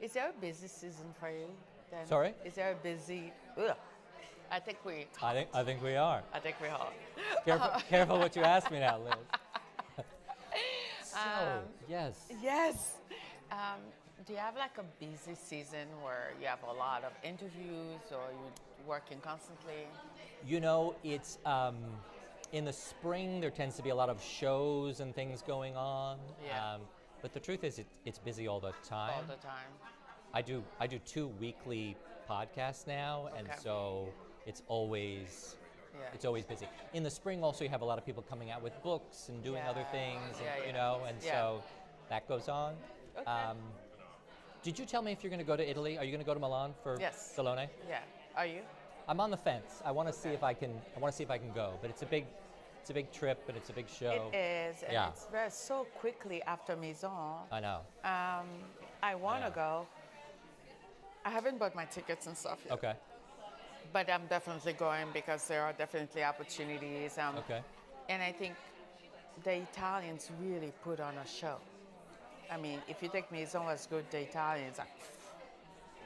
Is there a busy season for you? Then? Sorry? Is there a busy? Ugh. I think we. I think we are. I think we are. Careful what you ask me now, Liz. So, yes. Yes. Do you have like a busy season where you have a lot of interviews or you're working constantly? You know, it's in the spring there tends to be a lot of shows and things going on. Yeah. But the truth is, it's busy all the time. All the time. I do 2 weekly podcasts now, and Okay. so it's always Yeah. it's always busy. In the spring, also, you have a lot of people coming out with books and doing other Yeah. things, and, Yeah, you yeah. know, and Yeah. so that goes on. Okay. Did you tell me if you're going to go to Italy? Are you going to go to Milan for Yes. Salone? Yeah. Are you? I'm on the fence. I want to see if I can. I want to see if I can go, but it's a big trip, and it's a big show. It is, and Yeah. it's very so quickly after Maison. I know. I want to Yeah. go. I haven't bought my tickets and stuff yet. Okay. But I'm definitely going because there are definitely opportunities. Okay. And I think the Italians really put on a show. I mean, if you take Maison as good, the Italians are,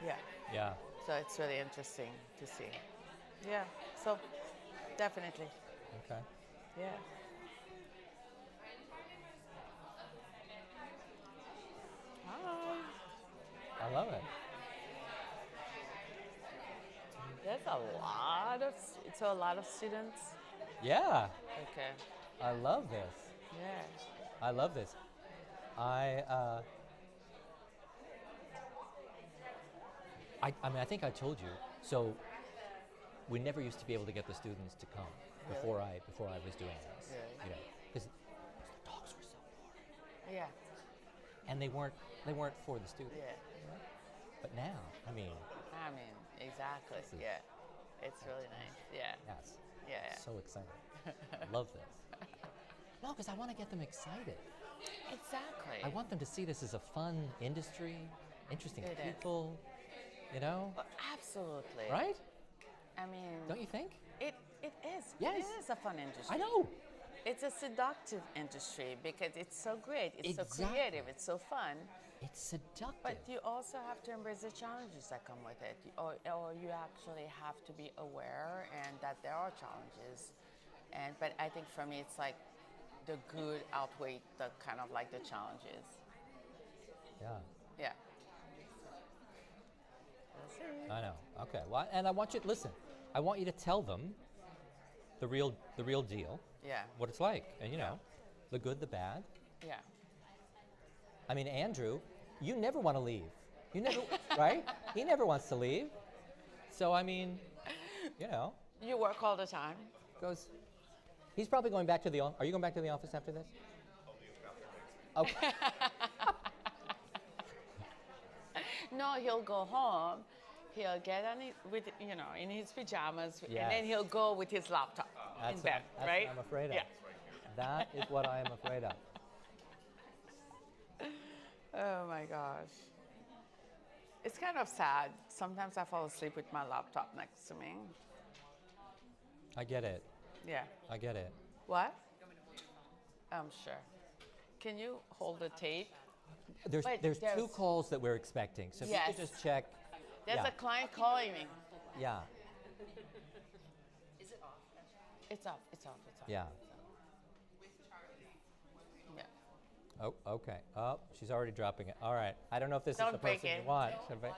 yeah. Yeah. So it's really interesting to see. Yeah, so definitely, Okay. yeah. Hi. I love it. There's it's a lot of students. Yeah. Okay. I love this. Yeah. I love this. I mean, I think I told you. So we never used to be able to get the students to come before I was doing this. Yeah. You know, because the talks were so boring, Yeah. and they weren't for the students. Yeah. But now, I mean, Exactly. This is- Yeah. It's really nice. Yeah. yes, Yeah. so excited. Love this. No, because I want to get them excited. Exactly. I want them to see this as a fun industry, interesting It is. people. You know, Absolutely. right? I mean, Don't you think? it is. Yes. It is a fun industry. I know. It's a seductive industry because it's so great. It's so Exactly. creative. It's so fun. It's seductive. But you also have to embrace the challenges that come with it, or you actually have to be aware and that there are challenges. But I think for me, it's like the good outweigh the kind of like the challenges. Yeah, Yeah. We'll see. I know. Okay. Well, and I want you to listen. I want you to tell them the real deal, Yeah. what it's like, and you know, the good, the bad. Yeah. I mean, Andrew, you never want to leave. You never, right? He never wants to leave. So I mean, you know, You work all the time. goes. He's probably going back to the. Are you going back to the office after this? Okay. No, he'll go home. He'll get on it with in his pajamas, and Yes. then he'll go with his laptop in bed, that's right? what I'm afraid of. Yeah. That is what I am afraid of. Oh my gosh. It's kind of sad. Sometimes I fall asleep with my laptop next to me. I get it. Yeah. I get it. What? I'm sure. Can you hold the tape? There's Wait, 2 there's- calls that we're expecting. So if you could Yes. just check. There's yeah. a client calling me. Yeah. It's off. It's off. Yeah. Yeah. Oh, okay. Oh, she's already dropping it. All right. I don't know if this is Don't the break person it. you want. But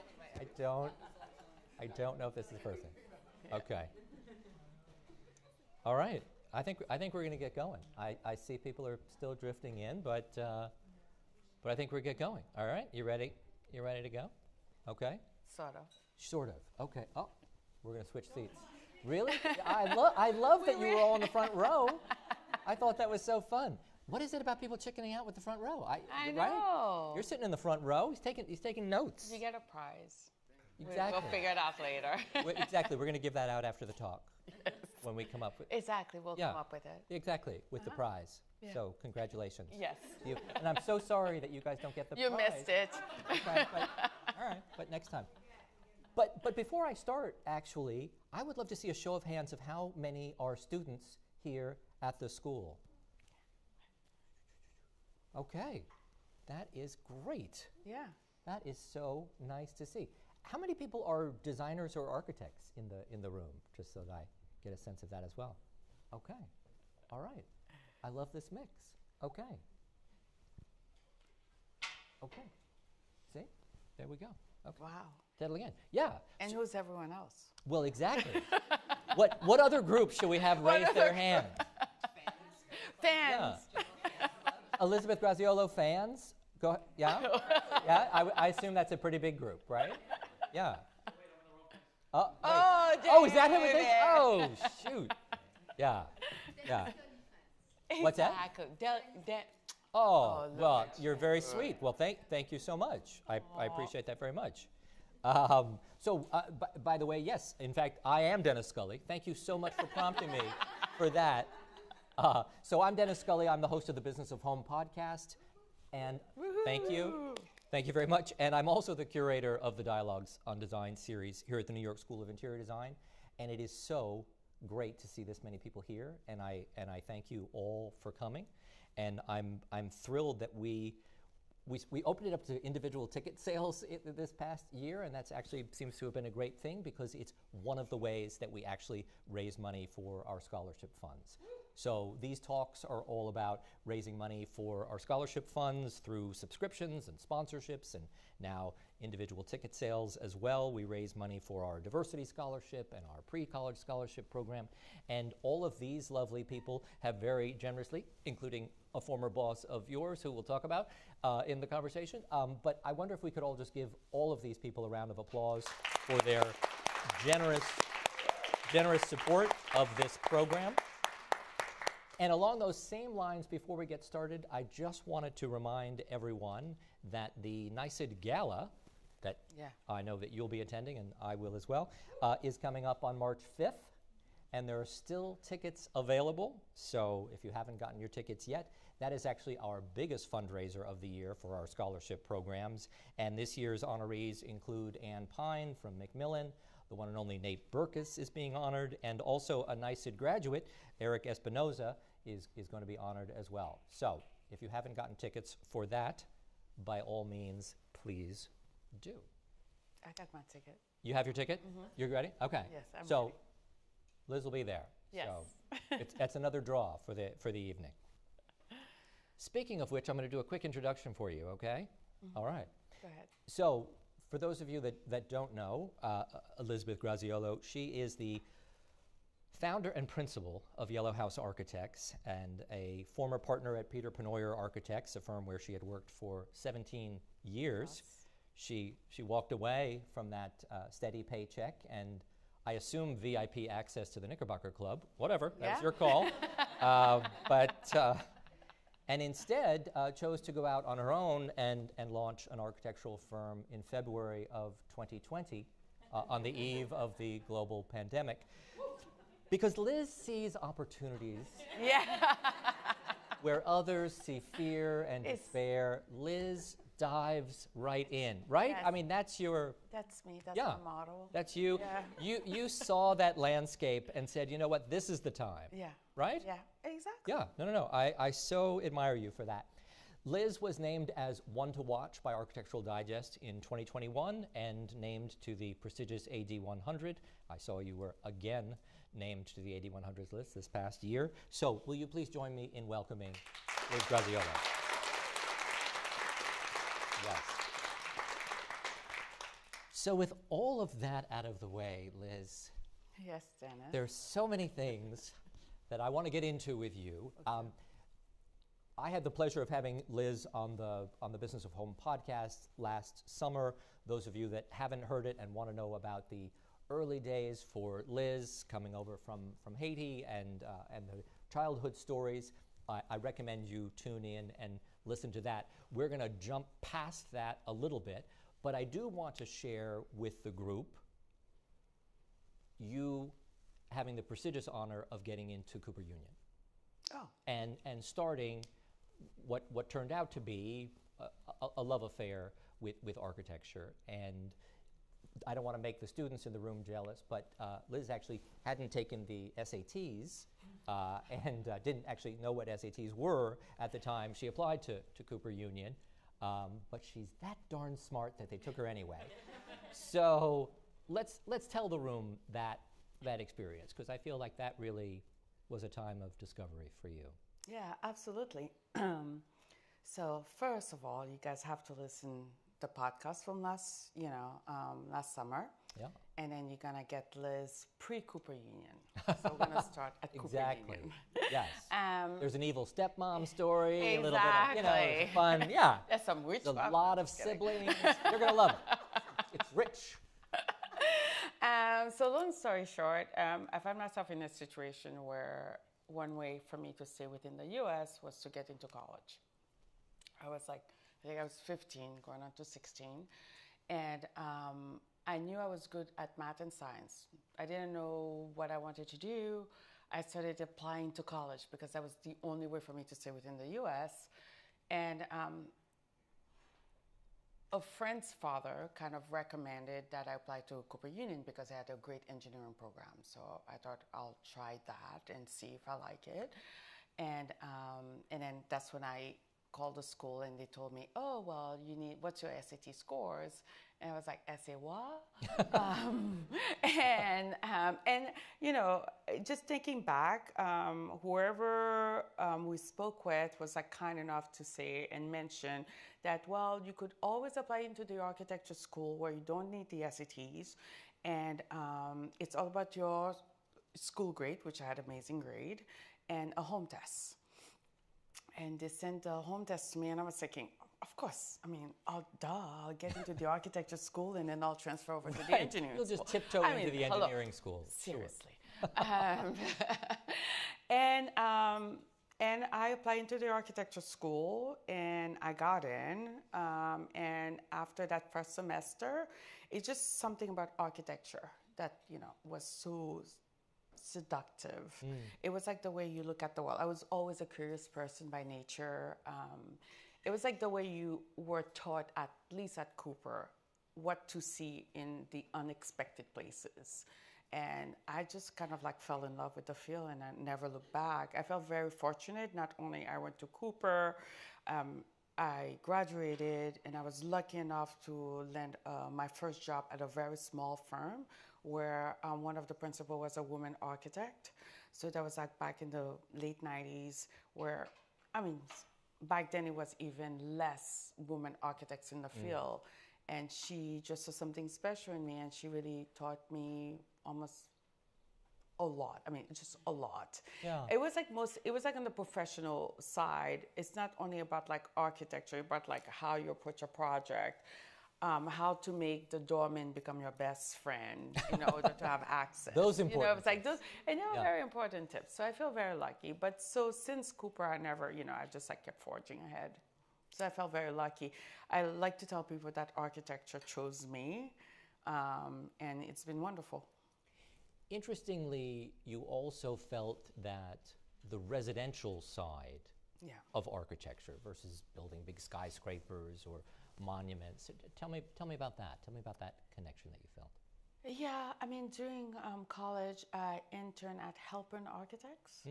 I don't know if this is the person. Okay. All right. I think we're going to get going. I see people are still drifting in, but I think we're get going. All right. You ready? You ready to go? Okay. Sort of. Sort of. Okay. Oh, we're going to switch seats. Really? I love that you were all in the front row. I thought that was so fun. What is it about people chickening out with the front row? I right? know. You're sitting in the front row. He's taking notes. You get a prize. Exactly. We'll figure it out later. Exactly. We're going to give that out after the talk. Yes. When we come up with. Exactly. We'll Yeah. come up with it. Exactly. With the prize. Yeah. So congratulations. Yes. And I'm so sorry that you guys don't get the You prize. missed it. Okay, all right. But next time. But before I start, actually, I would love to see a show of hands of how many are students here at the school. Okay, that is great. Yeah. That is so nice to see. How many people are designers or architects in the room, just so that I get a sense of that as well? Okay. All right. I love this mix. Okay. Okay. See? There we go. Okay. Wow. Settle again. Yeah. And who's everyone else? Well, exactly. What other groups should we have raise their hand? Fans. Yeah. Elizabeth Graziolo fans? Go ahead. Yeah? Yeah, I assume that's a pretty big group, right? Yeah. Oh, is that who it is? Oh, shoot. Yeah. Yeah. What's that? Oh, well, you're very sweet. Well, thank you so much. I appreciate that very much. By the way, yes, in fact, I am Dennis Scully. Thank you so much for prompting me for that. So I'm Dennis Scully. I'm the host of the Business of Home podcast. And thank you. Thank you very much. And I'm also the curator of the Dialogues on Design series here at the New York School of Interior Design. And it is so great to see this many people here. And I thank you all for coming. And I'm thrilled that we opened it up to individual ticket sales this past year, and that's actually seems to have been a great thing because it's one of the ways that we actually raise money for our scholarship funds. So these talks are all about raising money for our scholarship funds through subscriptions and sponsorships, and now individual ticket sales as well. We raise money for our diversity scholarship and our pre-college scholarship program. And all of these lovely people have very generously, including a former boss of yours who we'll talk about in the conversation. But I wonder if we could all just give all of these people a round of applause for their generous support of this program. And along those same lines, before we get started, I just wanted to remind everyone that the NYSID Gala, that I know that you'll be attending and I will as well, is coming up on March 5th. And there are still tickets available. So if you haven't gotten your tickets yet, that is actually our biggest fundraiser of the year for our scholarship programs. And this year's honorees include Ann Pine from Macmillan, the one and only Nate Berkus is being honored, and also a NYSID graduate, Eric Espinoza, is going to be honored as well. So if you haven't gotten tickets for that, by all means, please do. I got my ticket. You have your ticket? Mm-hmm. You're ready? Okay. Yes, I'm so ready. Liz will be there. Yes. So that's another draw for the evening. Speaking of which, I'm going to do a quick introduction for you, okay? Mm-hmm. All right. Go ahead. So for those of you that don't know, Elizabeth Graziolo, she is the founder and principal of Yellow House Architects and a former partner at Peter Pennoyer Architects, a firm where she had worked for 17 years. Yes. She walked away from that steady paycheck and I assume VIP access to the Knickerbocker Club. Whatever, that's your call. And instead chose to go out on her own and launch an architectural firm in February of 2020 on the eve of the global pandemic. Because Liz sees opportunities where others see fear and despair. Liz dives right in, right? Yes. I mean, that's your... That's me, that's my model. That's you. Yeah. You saw that landscape and said, you know what, this is the time. Yeah. Right? Yeah, exactly. Yeah, no. I so admire you for that. Liz was named as one to watch by Architectural Digest in 2021 and named to the prestigious AD 100. I saw you were again named to the AD 100 list this past year. So will you please join me in welcoming Liz Graziolo? Yes. So with all of that out of the way, Liz. Yes, Dennis. There's so many things that I want to get into with you. Okay. I had the pleasure of having Liz on the Business of Home podcast last summer. Those of you that haven't heard it and want to know about the early days for Liz coming over from Haiti and the childhood stories, I recommend you tune in and listen to that. We're going to jump past that a little bit, but I do want to share with the group you having the prestigious honor of getting into Cooper Union. Oh. And starting what turned out to be a love affair with architecture. And I don't want to make the students in the room jealous, but Liz actually hadn't taken the SATs and didn't actually know what SATs were at the time she applied to Cooper Union. but she's that darn smart that they took her anyway. So let's tell the room that experience, because I feel like that really was a time of discovery for you. Yeah, absolutely. So first of all, you guys have to listen the podcast from last summer. Yeah. And then you're gonna get Liz pre-Cooper Union. So we're gonna start at Exactly. Cooper Union. Yes. There's an evil stepmom story, a little bit of, it's fun. Yeah. There's some witch There's a stuff. lot of siblings. You're gonna love it. It's rich. So long story short, I found myself in a situation where one way for me to stay within the U.S. was to get into college. I think I was 15, going on to 16, and I knew I was good at math and science. I didn't know what I wanted to do. I started applying to college because that was the only way for me to stay within the U.S. And a friend's father kind of recommended that I apply to Cooper Union because they had a great engineering program. So I thought I'll try that and see if I like it. And then that's when I called the school and they told me, oh, well, what's your SAT scores? And I was like, essay what? And just thinking back, whoever we spoke with was like kind enough to say and mention that, well, you could always apply into the architecture school where you don't need the SATs. And it's all about your school grade, which I had amazing grade, and a home test. And they sent a home test to me, and I was thinking, of course, I'll get into the architecture school, and then I'll transfer over to the engineering school. You'll just tiptoe into the engineering school. Seriously. Sure. And I applied into the architecture school, and I got in. And after that first semester, it's just something about architecture that, was so seductive. It was like the way you look at the world. I was always a curious person by nature. It was like the way you were taught, at least at Cooper, what to see in the unexpected places. And I just kind of like fell in love with the field, and I never looked back. I felt very fortunate. Not only I went to Cooper, I graduated, and I was lucky enough to land my first job at a very small firm where one of the principals was a woman architect. So that was like back in the late 90s where, back then it was even less women architects in the field. And she just saw something special in me, and she really taught me almost a lot. Just a lot. Yeah. It was like on the professional side. It's not only about like architecture, but like how you approach a project, how to make the doorman become your best friend in order to have access. Those important. It's like those, and they were very important tips. So I feel very lucky. But so since Cooper, I never, I just like kept forging ahead. So I felt very lucky. I like to tell people that architecture chose me, and it's been wonderful. Interestingly, you also felt that the residential side of architecture versus building big skyscrapers or monuments. Tell me about that. Tell me about that connection that you felt. Yeah, during college, I interned at Halpern Architects.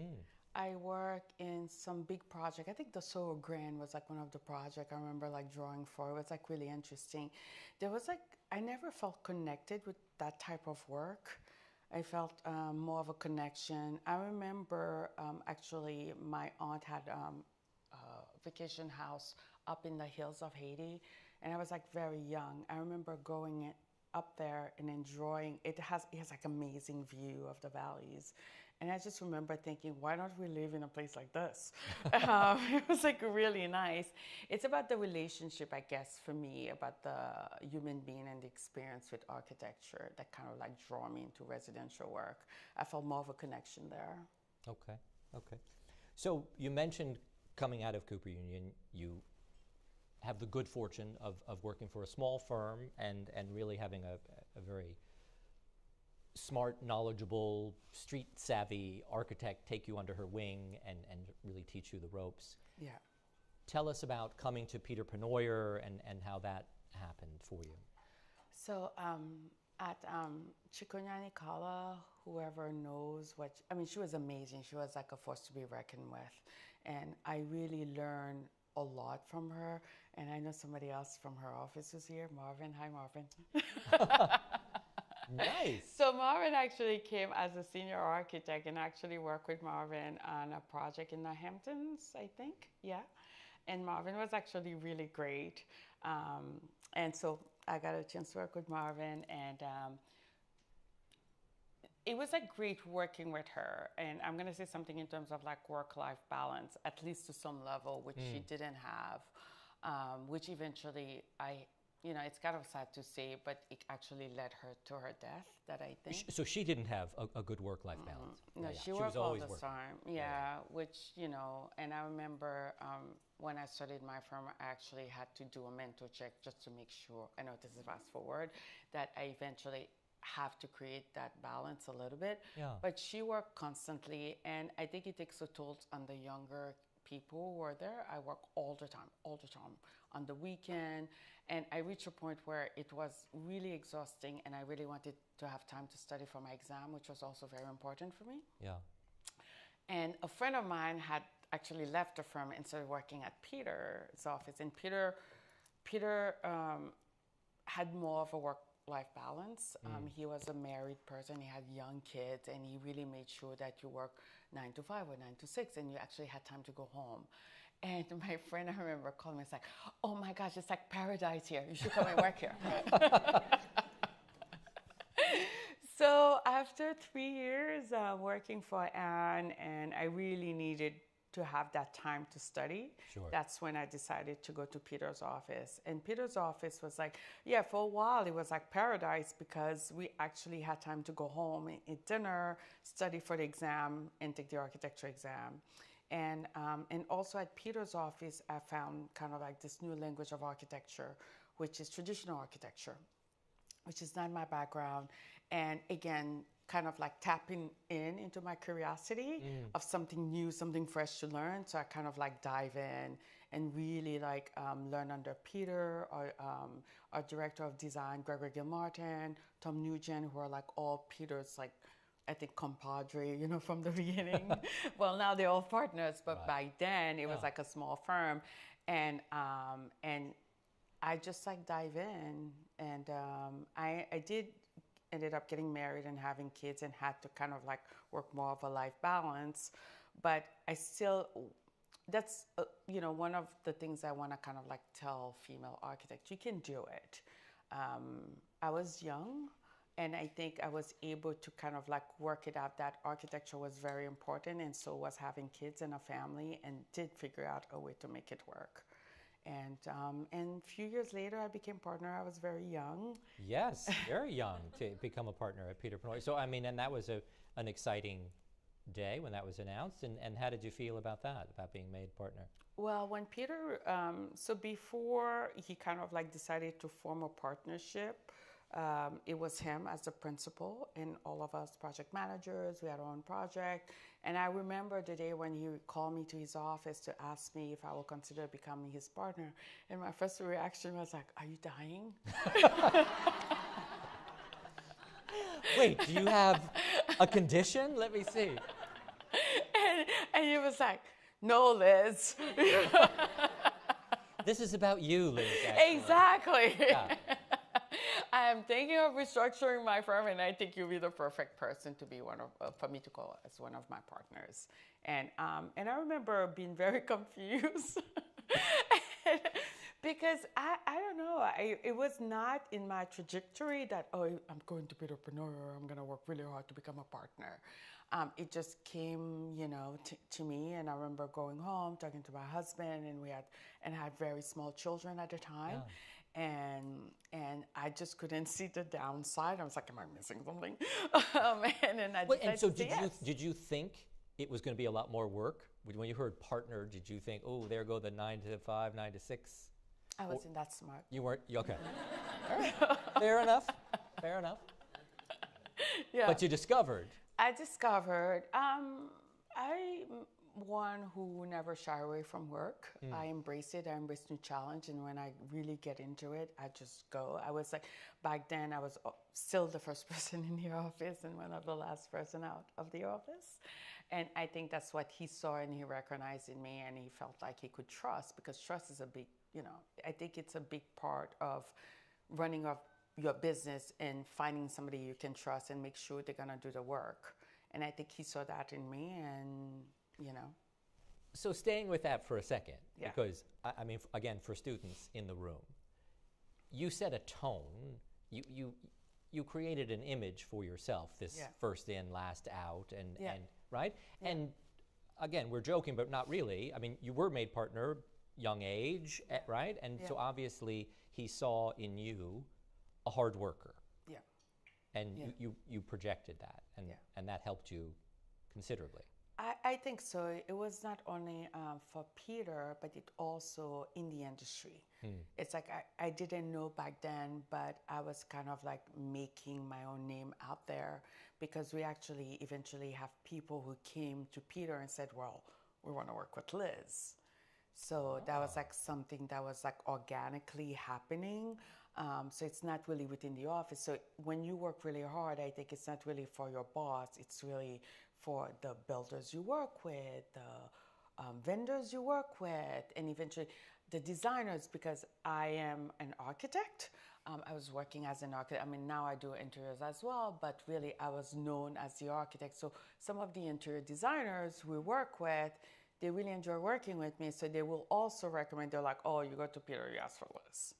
I worked in some big project. I think the Soho Grand was like one of the projects I remember like drawing for. It was like really interesting. There was like, I never felt connected with that type of work. I felt more of a connection. I remember actually my aunt had a vacation house up in the hills of Haiti, and I was like very young. I remember going up there and enjoying. It has like amazing view of the valleys, and I just remember thinking, why don't we live in a place like this? It was like really nice. It's about the relationship, I guess, for me, about the human being and the experience with architecture that kind of like draw me into residential work. I felt more of a connection there. Okay. So you mentioned coming out of Cooper Union, you have the good fortune of working for a small firm and really having a very smart, knowledgeable, street-savvy architect take you under her wing and really teach you the ropes. Yeah. Tell us about coming to Peter Pennoyer and how that happened for you. So at Chikonyani Kala, whoever knows she was amazing. She was like a force to be reckoned with. And I really learned a lot from her. And I know somebody else from her office is here, Marvin. Hi, Marvin. Nice. So Marvin actually came as a senior architect and actually worked with Marvin on a project in the Hamptons, I think. Yeah. And Marvin was actually really great. And so I got a chance to work with Marvin, and it was like great working with her. And I'm going to say something in terms of like work-life balance, at least to some level, which she didn't have, which eventually it's kind of sad to say, but it actually led her to her death, that I think. So she didn't have a good work-life balance. No, Yeah, she was worked all always the working. time. Yeah, which, and I remember when I started my firm, I actually had to do a mental check just to make sure, I know this is fast forward, that I eventually have to create that balance a little bit. Yeah. But she worked constantly, and I think it takes a toll on the younger people who are there. I work all the time, on the weekend. And I reached a point where it was really exhausting, and I really wanted to have time to study for my exam, which was also very important for me. Yeah. And a friend of mine had actually left the firm and started working at Peter's office. And Peter had more of a work-life balance. He was a married person. He had young kids, and he really made sure that you work 9 to 5 or 9 to 6, and you actually had time to go home. And my friend, I remember, called me. It's like, oh my gosh, it's like paradise here. You should come and work here. So after 3 years working for Anne, and I really needed to have that time to study. Sure. That's when I decided to go to Peter's office. And Peter's office was like, yeah, for a while it was like paradise, because we actually had time to go home, eat dinner, study for the exam, and take the architecture exam. And also at Peter's office, I found kind of like this new language of architecture, which is traditional architecture, which is not my background. And again, kind of like tapping into my curiosity of something new, something fresh to learn. So I kind of like dive in and really like learn under Peter, our director of design, Gregory Gilmartin, Tom Nugent, who are like all Peter's like, I think, compadre, from the beginning. Well, now they're all partners, but back then it was like a small firm. And I just like dive in. And I ended up getting married and having kids, and had to kind of like work more of a life balance. But I still, that's, one of the things I want to kind of like tell female architects, you can do it. I was young, and I think I was able to kind of like work it out that architecture was very important, and so was having kids and a family, and did figure out a way to make it work. And a few years later, I became partner. I was very young. Yes, very young to become a partner at Peter Pennoyer. So, I mean, and that was an exciting day when that was announced. And how did you feel about that, about being made partner? Well, when Peter, so before he kind of like decided to form a partnership, it was him as the principal, and all of us project managers, we had our own project. And I remember the day when he called me to his office to ask me if I would consider becoming his partner. And my first reaction was like, are you dying? Wait, do you have a condition? Let me see. And he was like, no, Liz. This is about you, Liz. Actually. Exactly. Yeah. I'm thinking of restructuring my firm, and I think you'll be the perfect person to be for me to call as one of my partners. And I remember being very confused because I don't know, it was not in my trajectory that, oh, I'm going to Peter Pennoyer, I'm going to work really hard to become a partner. It just came, to me, and I remember going home, talking to my husband, and I had very small children at the time. Yeah. And I just couldn't see the downside. I was like, am I missing something? And then I decided to say yes. Did you think it was going to be a lot more work? When you heard partner, did you think, oh, there go the 9 to 5, 9 to 6? I wasn't that smart. You weren't? Okay. All right. Fair enough. Fair enough. Yeah. But you discovered. I discovered I'm one who never shy away from work. I embrace it. I embrace new challenge. And when I really get into it, I just go. I was like, back then, I was still the first person in the office and one of the last person out of the office. And I think that's what he saw and he recognized in me, and he felt like he could trust, because trust is a big, I think it's a big part of running of your business and finding somebody you can trust and make sure they're going to do the work. And I think he saw that in me, and. So staying with that for a second, Yeah. because I mean, again, for students in the room, you set a tone. You created an image for yourself. This Yeah. first in, last out, and Yeah. right. Yeah. And again, we're joking, but not really. I mean, you were made partner, young age, right? And so Yeah. obviously, he saw in you a hard worker, Yeah. and Yeah. you projected that, Yeah. and that helped you considerably. I think so. It was not only for Peter, but it also in the industry. It's like I didn't know back then, but I was kind of like making my own name out there, because we actually eventually have people who came to Peter and said, well, we want to work with Liz. So that was like something that was like organically happening. So it's not really within the office. So when you work really hard, I think it's not really for your boss. It's really for the builders you work with, the vendors you work with, and eventually the designers, because I am an architect. I was working as an architect. I mean, now I do interiors as well, but really I was known as the architect. So some of the interior designers we work with, they really enjoy working with me. So they will also recommend, they're like, oh, you go to Peter, you ask for Liz.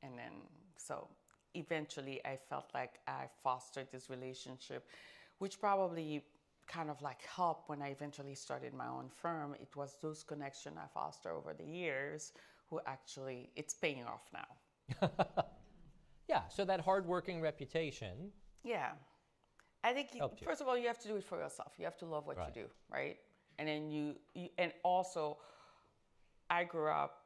And then, so eventually I felt like I fostered this relationship, which probably kind of like helped when I eventually started my own firm. It was those connections I fostered over the years who actually, it's paying off now. Yeah, so that hardworking reputation. Yeah. I think, Helped you. first of all, you have to do it for yourself. You have to love what Right. you do, right? And then and also, I grew up,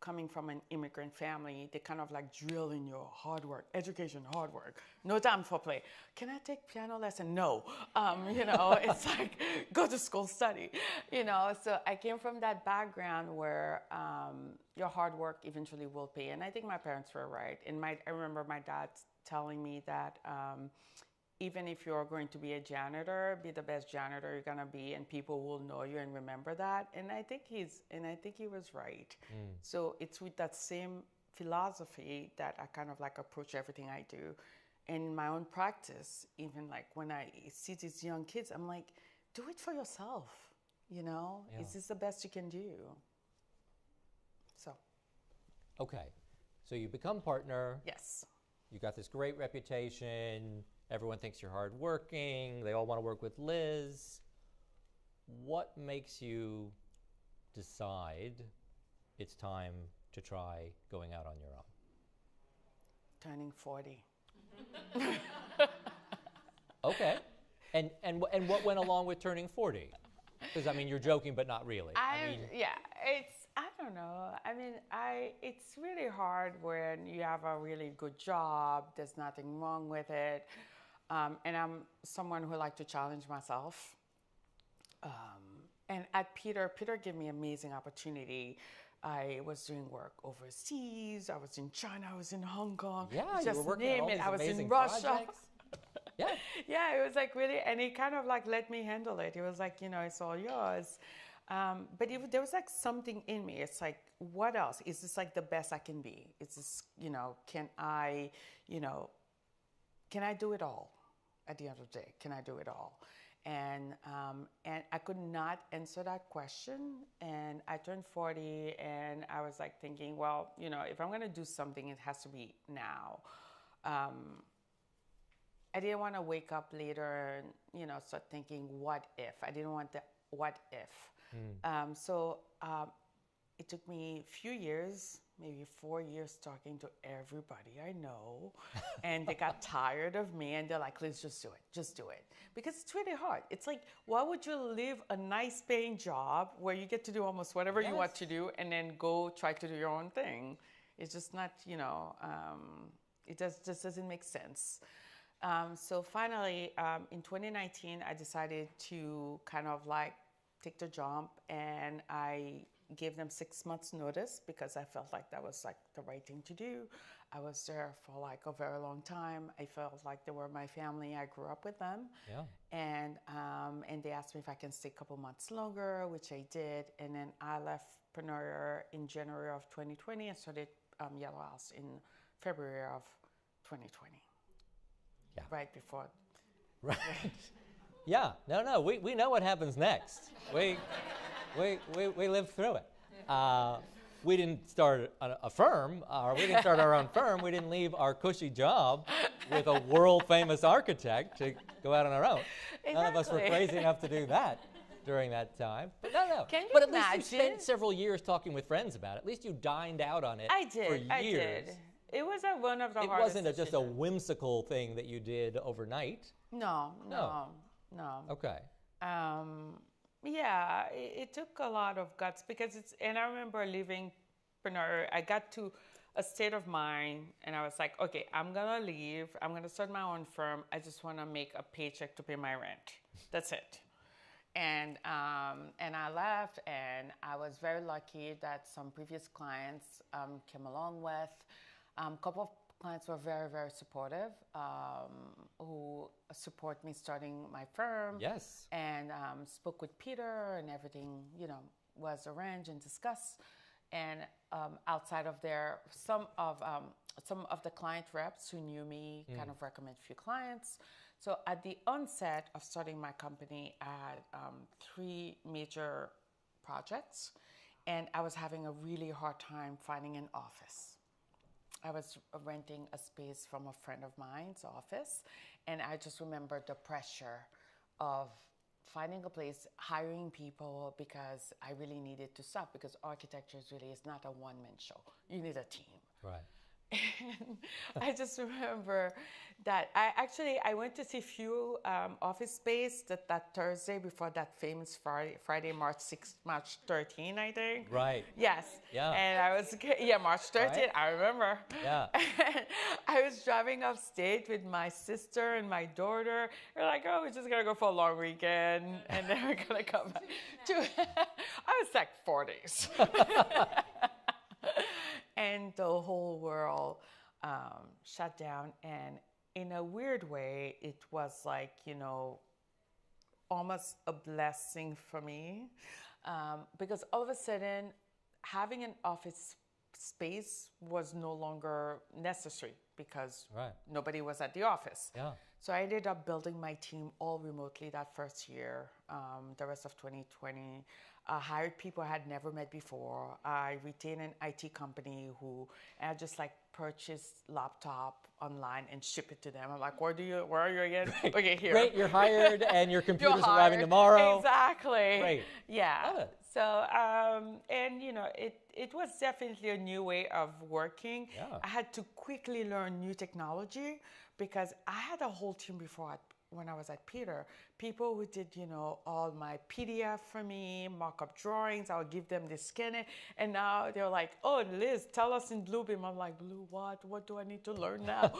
coming from an immigrant family. They kind of like drill in your hard work, education, hard work, no time for play. Can I take piano lesson? No. It's like, go to school, study, So I came from that background where your hard work eventually will pay. And I think my parents were right. I remember my dad telling me that even if you're going to be a janitor, be the best janitor you're gonna be, and people will know you and remember that. And I think he was right. So it's with that same philosophy that I kind of like approach everything I do. And in my own practice, even like when I see these young kids, I'm like, do it for yourself, Yeah. Is this the best you can do? So. Okay, so you become partner. Yes. You got this great reputation. Everyone thinks you're hardworking. They all want to work with Liz. What makes you decide it's time to try going out on your own? Turning 40. Okay. And what went along with turning 40? Because, I mean, you're joking, but not really. I don't know. I mean, it's really hard when you have a really good job. There's nothing wrong with it. And I'm someone who likes to challenge myself. And at Peter gave me amazing opportunity. I was doing work overseas. I was in China. I was in Hong Kong. Yeah, just you were working on name all it. these I was in amazing Russia. projects. Yeah. Yeah, it was like really, and he kind of like let me handle it. It was like, it's all yours. But there was like something in me. It's like, what else? Is this like the best I can be? Is this, can I do it all? At the end of the day, can I do it all? And I could not answer that question. And I turned 40, and I was like thinking, well, if I'm going to do something, it has to be now. I didn't want to wake up later and, start thinking, what if? I didn't want the what if. So it took me a few years, maybe 4 years, talking to everybody I know. And they got tired of me, and they're like, Liz, just do it. Just do it. Because it's really hard. It's like, why would you leave a nice paying job where you get to do almost whatever you want to do and then go try to do your own thing? It's just not, it just doesn't make sense. So finally, in 2019, I decided to kind of like take the jump, and I gave them 6 months notice because I felt like that was like the right thing to do. I was there for like a very long time. I felt like they were my family. I grew up with them. Yeah. And they asked me if I can stay a couple months longer, which I did. And then I left Pennoyer in January of 2020 and started Yellow House in February of 2020. Yeah. Right before. Right. Yeah. No. We know what happens next. We lived through it. We didn't start a firm, or we didn't start our own firm. We didn't leave our cushy job with a world-famous architect to go out on our own. Exactly. None of us were crazy enough to do that during that time. But no. Can you but at imagine? least you spent several years talking with friends about it. At least you dined out on it I did. for years. I did. It was one of the It hardest wasn't just a decisions. whimsical thing that you did overnight. No. Okay. Yeah, it took a lot of guts because and I remember leaving Pennoyer, I got to a state of mind and I was like, okay, I'm gonna leave. I'm gonna start my own firm. I just wanna make a paycheck to pay my rent. That's it. And I left, and I was very lucky that some previous clients came along with. A couple of clients were very, very supportive, who support me starting my firm. Yes. And spoke with Peter, and everything, was arranged and discussed. And outside of there, some of the client reps who knew me kind of recommend a few clients. So at the onset of starting my company, I had 3 major projects, and I was having a really hard time finding an office. I was renting a space from a friend of mine's office, and I just remember the pressure of finding a place, hiring people, because I really needed to stop, because architecture really is not a one-man show. You need a team. Right. And I just remember that I went to see few office space that Thursday before that famous Friday, March 6th, March 13, I think. Right. Yes. Yeah. And I was, March 13th, Right. I remember. Yeah. And I was driving upstate with my sister and my daughter. We're like, oh, we're just going to go for a long weekend, and then we're going to come back. I was like 4 days. And the whole world shut down. And in a weird way, it was like, almost a blessing for me. Because all of a sudden, having an office space was no longer necessary because nobody was at the office. Yeah. So I ended up building my team all remotely that first year, the rest of 2020. I hired people I had never met before. I retained an IT company and I just purchased laptop online and ship it to them. I'm like, where are you again? Great. Okay, here. Great, you're hired and your computer's arriving tomorrow. Exactly. Great. Yeah. Love it. So, it was definitely a new way of working. Yeah. I had to quickly learn new technology because I had a whole team before when I was at Peter. People who did, all my PDF for me, mock-up drawings. I would give them, they scan it. And now they're like, oh, Liz, tell us in Bluebeam. I'm like, Blue what? What do I need to learn now?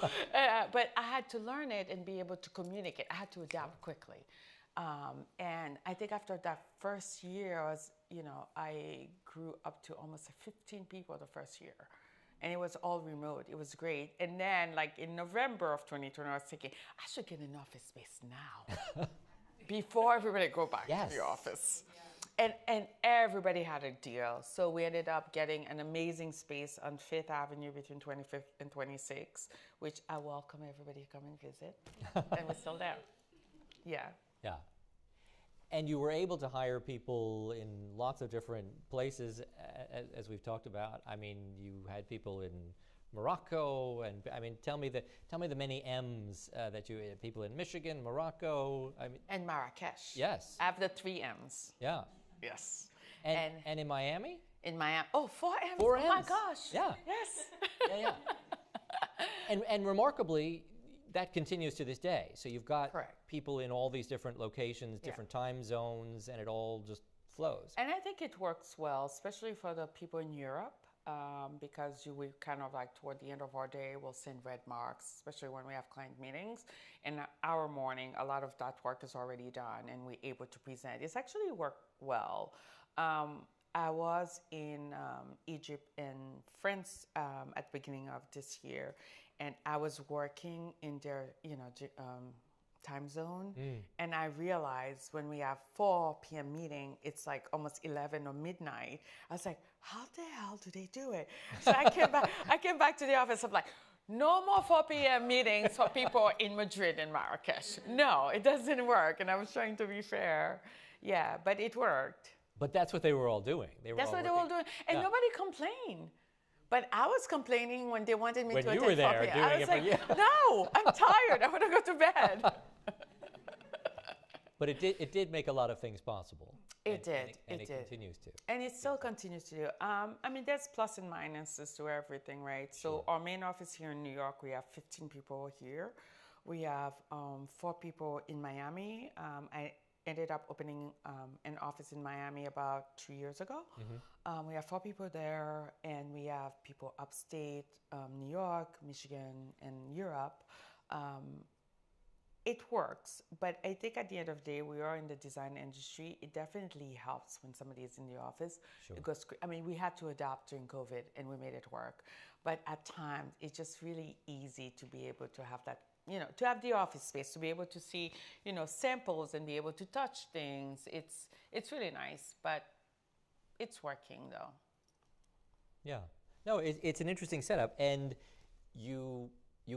But I had to learn it and be able to communicate. I had to adapt quickly. And I think after that first year, I grew up to almost 15 people the first year. And it was all remote. It was great. And then, in November of 2020, I was thinking, I should get an office space now before everybody go back to the office. Yeah. And everybody had a deal. So we ended up getting an amazing space on 5th Avenue between 25th and 26th, which I welcome everybody to come and visit. And we're still there. Yeah. Yeah. And you were able to hire people in lots of different places, as we've talked about. I mean, you had people in Morocco, and tell me the many M's that you had. People in Michigan, Morocco, and Marrakesh. Yes. I have the 3 M's. Yeah. Yes. And in Miami? In Miami. Oh, 4 M's. 4 M's. Oh my gosh. Yeah. Yes. Yeah. And remarkably, that continues to this day. So you've got people in all these different locations, different time zones, and it all just flows. And I think it works well, especially for the people in Europe, because we kind of toward the end of our day, we'll send red marks, especially when we have client meetings. And our morning, a lot of that work is already done, and we're able to present. It's actually worked well. I was in Egypt and France at the beginning of this year, and I was working in their, time zone, and I realized when we have 4 p.m. meeting, it's like almost 11 or midnight. I was like, how the hell do they do it? So I came back. I came back to the office. I'm like, no more 4 p.m. meetings for people in Madrid and Marrakesh. No, it doesn't work. And I was trying to be fair. Yeah, but it worked. But that's what they were all doing. That's what they were all doing. And nobody complained. But I was complaining when they wanted me to attend 4 p.m. I was like, no, I'm tired. I want to go to bed. But it did make a lot of things possible. It did. And it continues to. And it still continues to do. I mean, there's plus and minuses to everything, right? So our main office here in New York, we have 15 people here. We have 4 people in Miami. I ended up opening an office in Miami about 2 years ago. We have 4 people there, and we have people upstate, New York, Michigan, and Europe. It works, but I think at the end of the day, we are in the design industry. It definitely helps when somebody is in the office. It goes, I mean, we had to adapt during COVID, and we made it work. But at times, it's just really easy to be able to have that, to have the office space, to be able to see, samples and be able to touch things. It's really nice, but it's working though. Yeah. No, it's an interesting setup, and you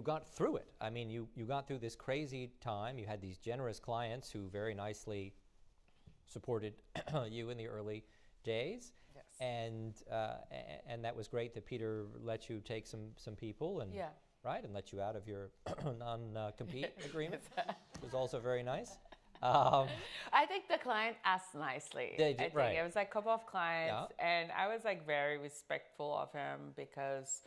got through it. I mean, you got through this crazy time. You had these generous clients who very nicely supported you in the early days. Yes. And that was great that Peter let you take some people and right, and let you out of your non-compete agreement. It was also very nice. I think the client asked nicely. They did, I think right. It was like a couple of clients, and I was like very respectful of him because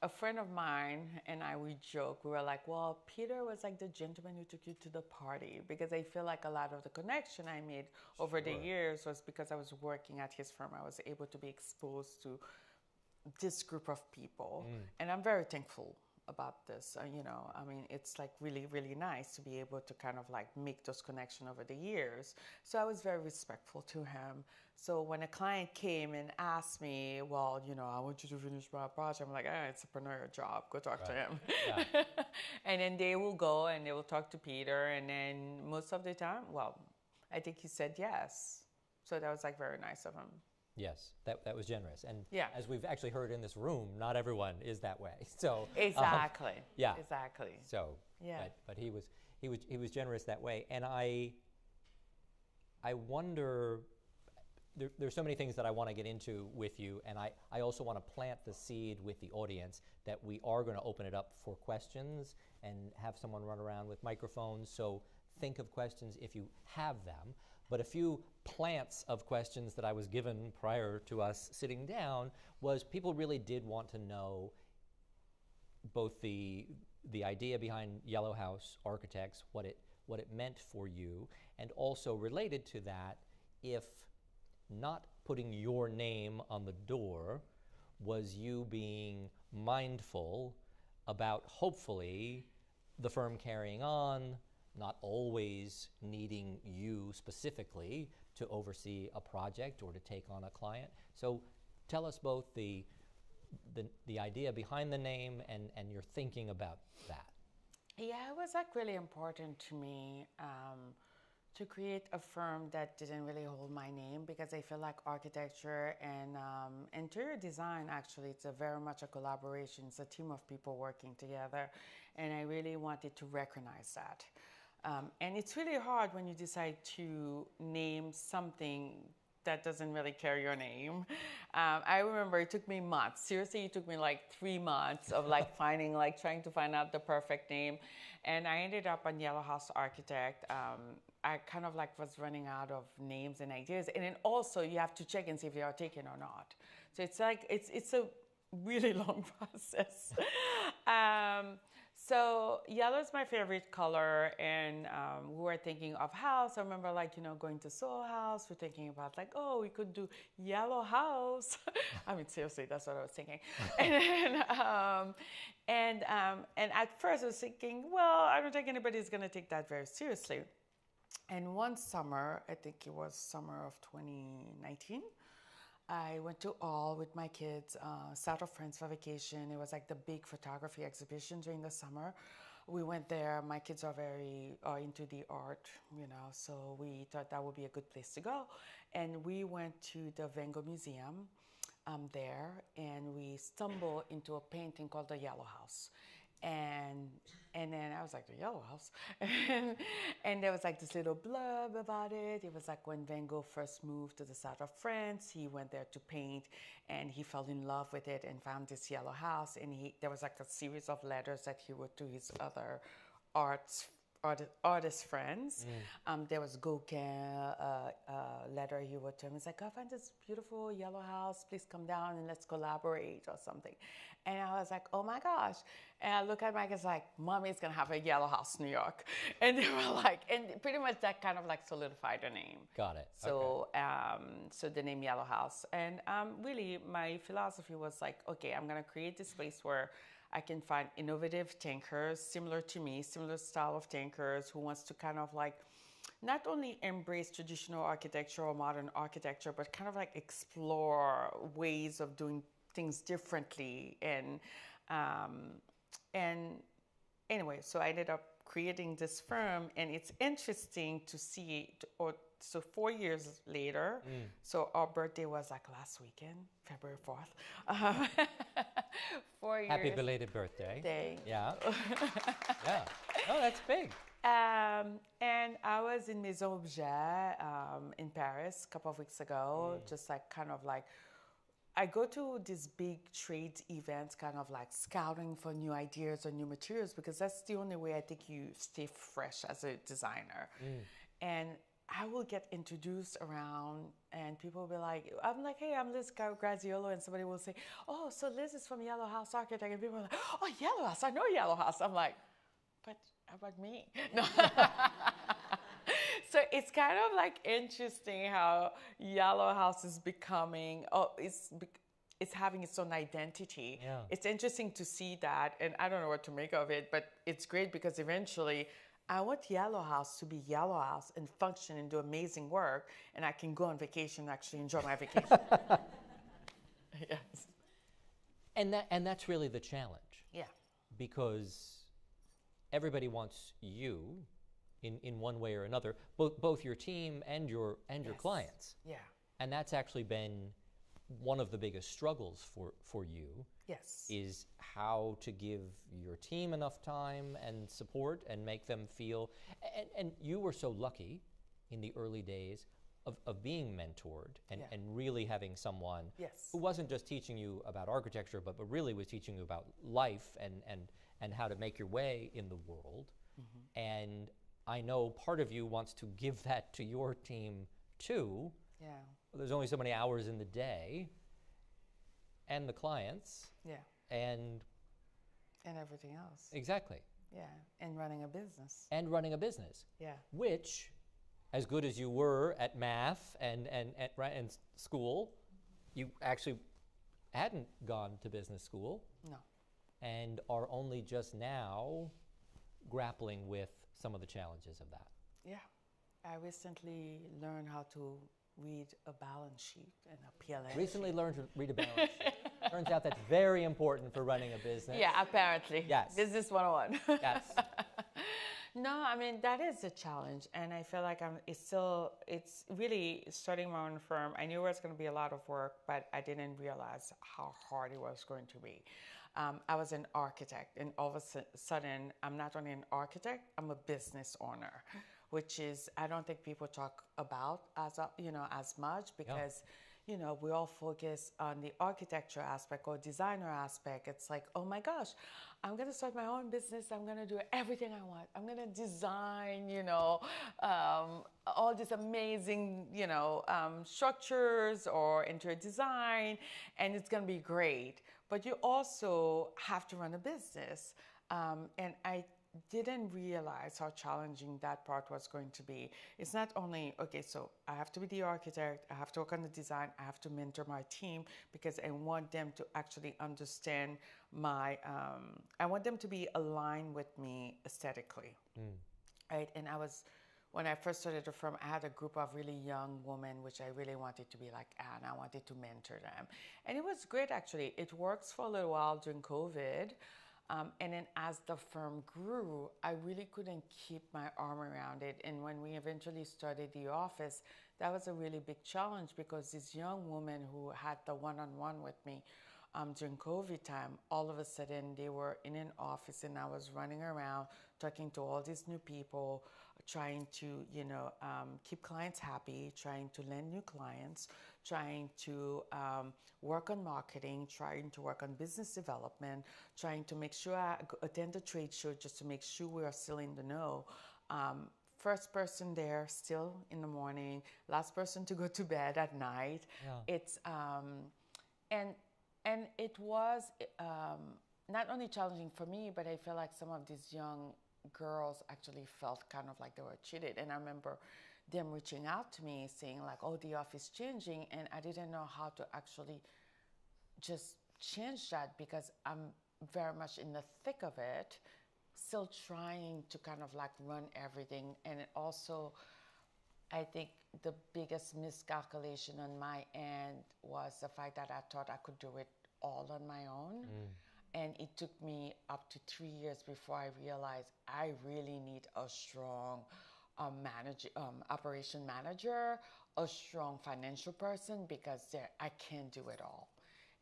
a friend of mine and I, we joke, we were like, well, Peter was like the gentleman who took you to the party, because I feel like a lot of the connection I made over the years was because I was working at his firm. I was able to be exposed to this group of people, and I'm very thankful about this. I mean, it's like really, really nice to be able to kind of like make those connections over the years. So I was very respectful to him. So when a client came and asked me, well, I want you to finish my project, I'm like, it's a Pennoyer job. Go talk to him. Yeah. And then they will go and they will talk to Peter. And then most of the time, well, I think he said yes. So that was like very nice of him. Yes, that was generous. And yeah, as we've actually heard in this room, not everyone is that way. So exactly. Yeah. Exactly. So yeah, but he was generous that way. And I wonder, there's so many things that I want to get into with you, and I also want to plant the seed with the audience that we are going to open it up for questions and have someone run around with microphones. So think of questions if you have them. But a few plants of questions that I was given prior to us sitting down was people really did want to know both the idea behind Yellow House Architects, what it meant for you, and also related to that, if not putting your name on the door was you being mindful about hopefully the firm carrying on, not always needing you specifically to oversee a project or to take on a client. So tell us both the idea behind the name and your thinking about that. Yeah, it was like really important to me to create a firm that didn't really hold my name, because I feel like architecture and interior design, actually, it's very much a collaboration. It's a team of people working together, and I really wanted to recognize that. And it's really hard when you decide to name something that doesn't really carry your name. I remember it took me months. Seriously, it took me like 3 months of like trying to find out the perfect name. And I ended up on Yellow House Architect. I kind of like was running out of names and ideas. And then also you have to check and see if they are taken or not. So it's like, it's a really long process. So yellow is my favorite color, and we were thinking of house. I remember going to Soho House. We're thinking about we could do Yellow House. I mean, seriously, that's what I was thinking. And at first I was thinking, well, I don't think anybody's going to take that very seriously. And one summer, I think it was summer of 2019, I went to All with my kids, south of France for vacation. It was like the big photography exhibition during the summer. We went there. My kids are very into the art, so we thought that would be a good place to go. And we went to the Van Gogh Museum there, and we stumbled into a painting called the Yellow House. And then I was like, the Yellow House? And there was like this little blurb about it. It was like when Van Gogh first moved to the south of France, he went there to paint, and he fell in love with it and found this yellow house. And there was like a series of letters that he wrote to his other artist friends. There was Gauquin, letter he wrote to him. It's like, I found this beautiful yellow house. Please come down and let's collaborate or something. And I was like, oh my gosh. And I look at my kids like, Mommy's going to have a yellow house in New York. And they were like, and pretty much that kind of like solidified the name. Got it. So, so the name Yellow House. And really my philosophy was like, okay, I'm going to create this place where I can find innovative thinkers similar to me, similar style of thinkers who wants to kind of like not only embrace traditional architecture or modern architecture, but kind of like explore ways of doing things differently. And anyway, so I ended up creating this firm, and it's interesting to see, so 4 years later, so our birthday was like last weekend, February 4th. 4 years. Happy belated birthday. Day. Yeah. Yeah. Oh, that's big. And I was in Maison Objet in Paris a couple of weeks ago, just like kind of like, I go to these big trade events, kind of like scouting for new ideas or new materials, because that's the only way I think you stay fresh as a designer. And I will get introduced around, and people will be like, I'm like, hey, I'm Liz Graziolo, and somebody will say, oh, so Liz is from Yellow House Architect, and people are like, oh, Yellow House, I know Yellow House. I'm like, but how about me? No. So it's kind of like interesting how Yellow House is becoming, it's having its own identity. Yeah. It's interesting to see that, and I don't know what to make of it, but it's great because eventually I want Yellow House to be Yellow House and function and do amazing work, and I can go on vacation and actually enjoy my vacation. Yes. And that's really the challenge. Yeah. Because everybody wants you in one way or another, both your team and your clients. Yeah. And that's actually been one of the biggest struggles for you. Yes. Is how to give your team enough time and support and make them feel, and you were so lucky in the early days of being mentored and really having someone who wasn't just teaching you about architecture, but really was teaching you about life and how to make your way in the world. And I know part of you wants to give that to your team too. Yeah. There's only so many hours in the day, and the clients. Yeah. And everything else. Exactly. Yeah. And running a business. Yeah. Which, as good as you were at math and school, you actually hadn't gone to business school. No. And are only just now grappling with some of the challenges of that. Yeah. I recently learned how to read a balance sheet and a PLN. Recently learned to read a balance sheet. Turns out that's very important for running a business. Yeah, apparently. Yes. Business 101. Yes. No, I mean, that is a challenge. And I feel like it's really starting my own firm. I knew it was going to be a lot of work, but I didn't realize how hard it was going to be. I was an architect, and all of a sudden, I'm not only an architect, I'm a business owner, which is, I don't think people talk about as much, because we all focus on the architecture aspect or designer aspect. It's like, oh my gosh, I'm going to start my own business. I'm going to do everything I want. I'm going to design, all these amazing, structures or interior design, and it's going to be great. But you also have to run a business. And I didn't realize how challenging that part was going to be. It's not only, okay, so I have to be the architect, I have to work on the design, I have to mentor my team, because I want them to actually understand I want them to be aligned with me aesthetically, right? And I was when I first started the firm, I had a group of really young women, which I really wanted to be like Anne. I wanted to mentor them. And it was great, actually. It works for a little while during COVID. And then as the firm grew, I really couldn't keep my arm around it. And when we eventually started the office, that was a really big challenge because these young women who had the one-on-one with me during COVID time, all of a sudden they were in an office and I was running around talking to all these new people, trying to, keep clients happy, trying to land new clients, trying to work on marketing, trying to work on business development, trying to make sure I attend a trade show just to make sure we are still in the know. First person there still in the morning, last person to go to bed at night. Yeah. It's and it was not only challenging for me, but I feel like some of these young girls actually felt kind of like they were cheated. And I remember them reaching out to me saying like, oh, the office changing. And I didn't know how to actually just change that because I'm very much in the thick of it, still trying to kind of like run everything. And it also, I think the biggest miscalculation on my end was the fact that I thought I could do it all on my own. And it took me up to 3 years before I realized I really need a strong operation manager, a strong financial person, because I can't do it all.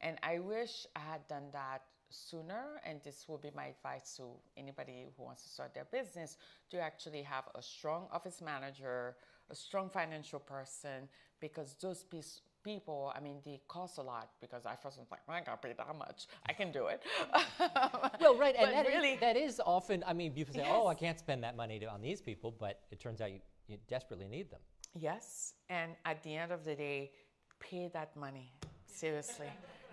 And I wish I had done that sooner, and this will be my advice to anybody who wants to start their business, to actually have a strong office manager, a strong financial person, because those people, I mean, they cost a lot, because I first was like, I gotta pay that much. I can do it. Well, right, and But that is often, I mean, people say, Yes. oh, I can't spend that money on these people, but it turns out you desperately need them. Yes, and at the end of the day, pay that money. Seriously.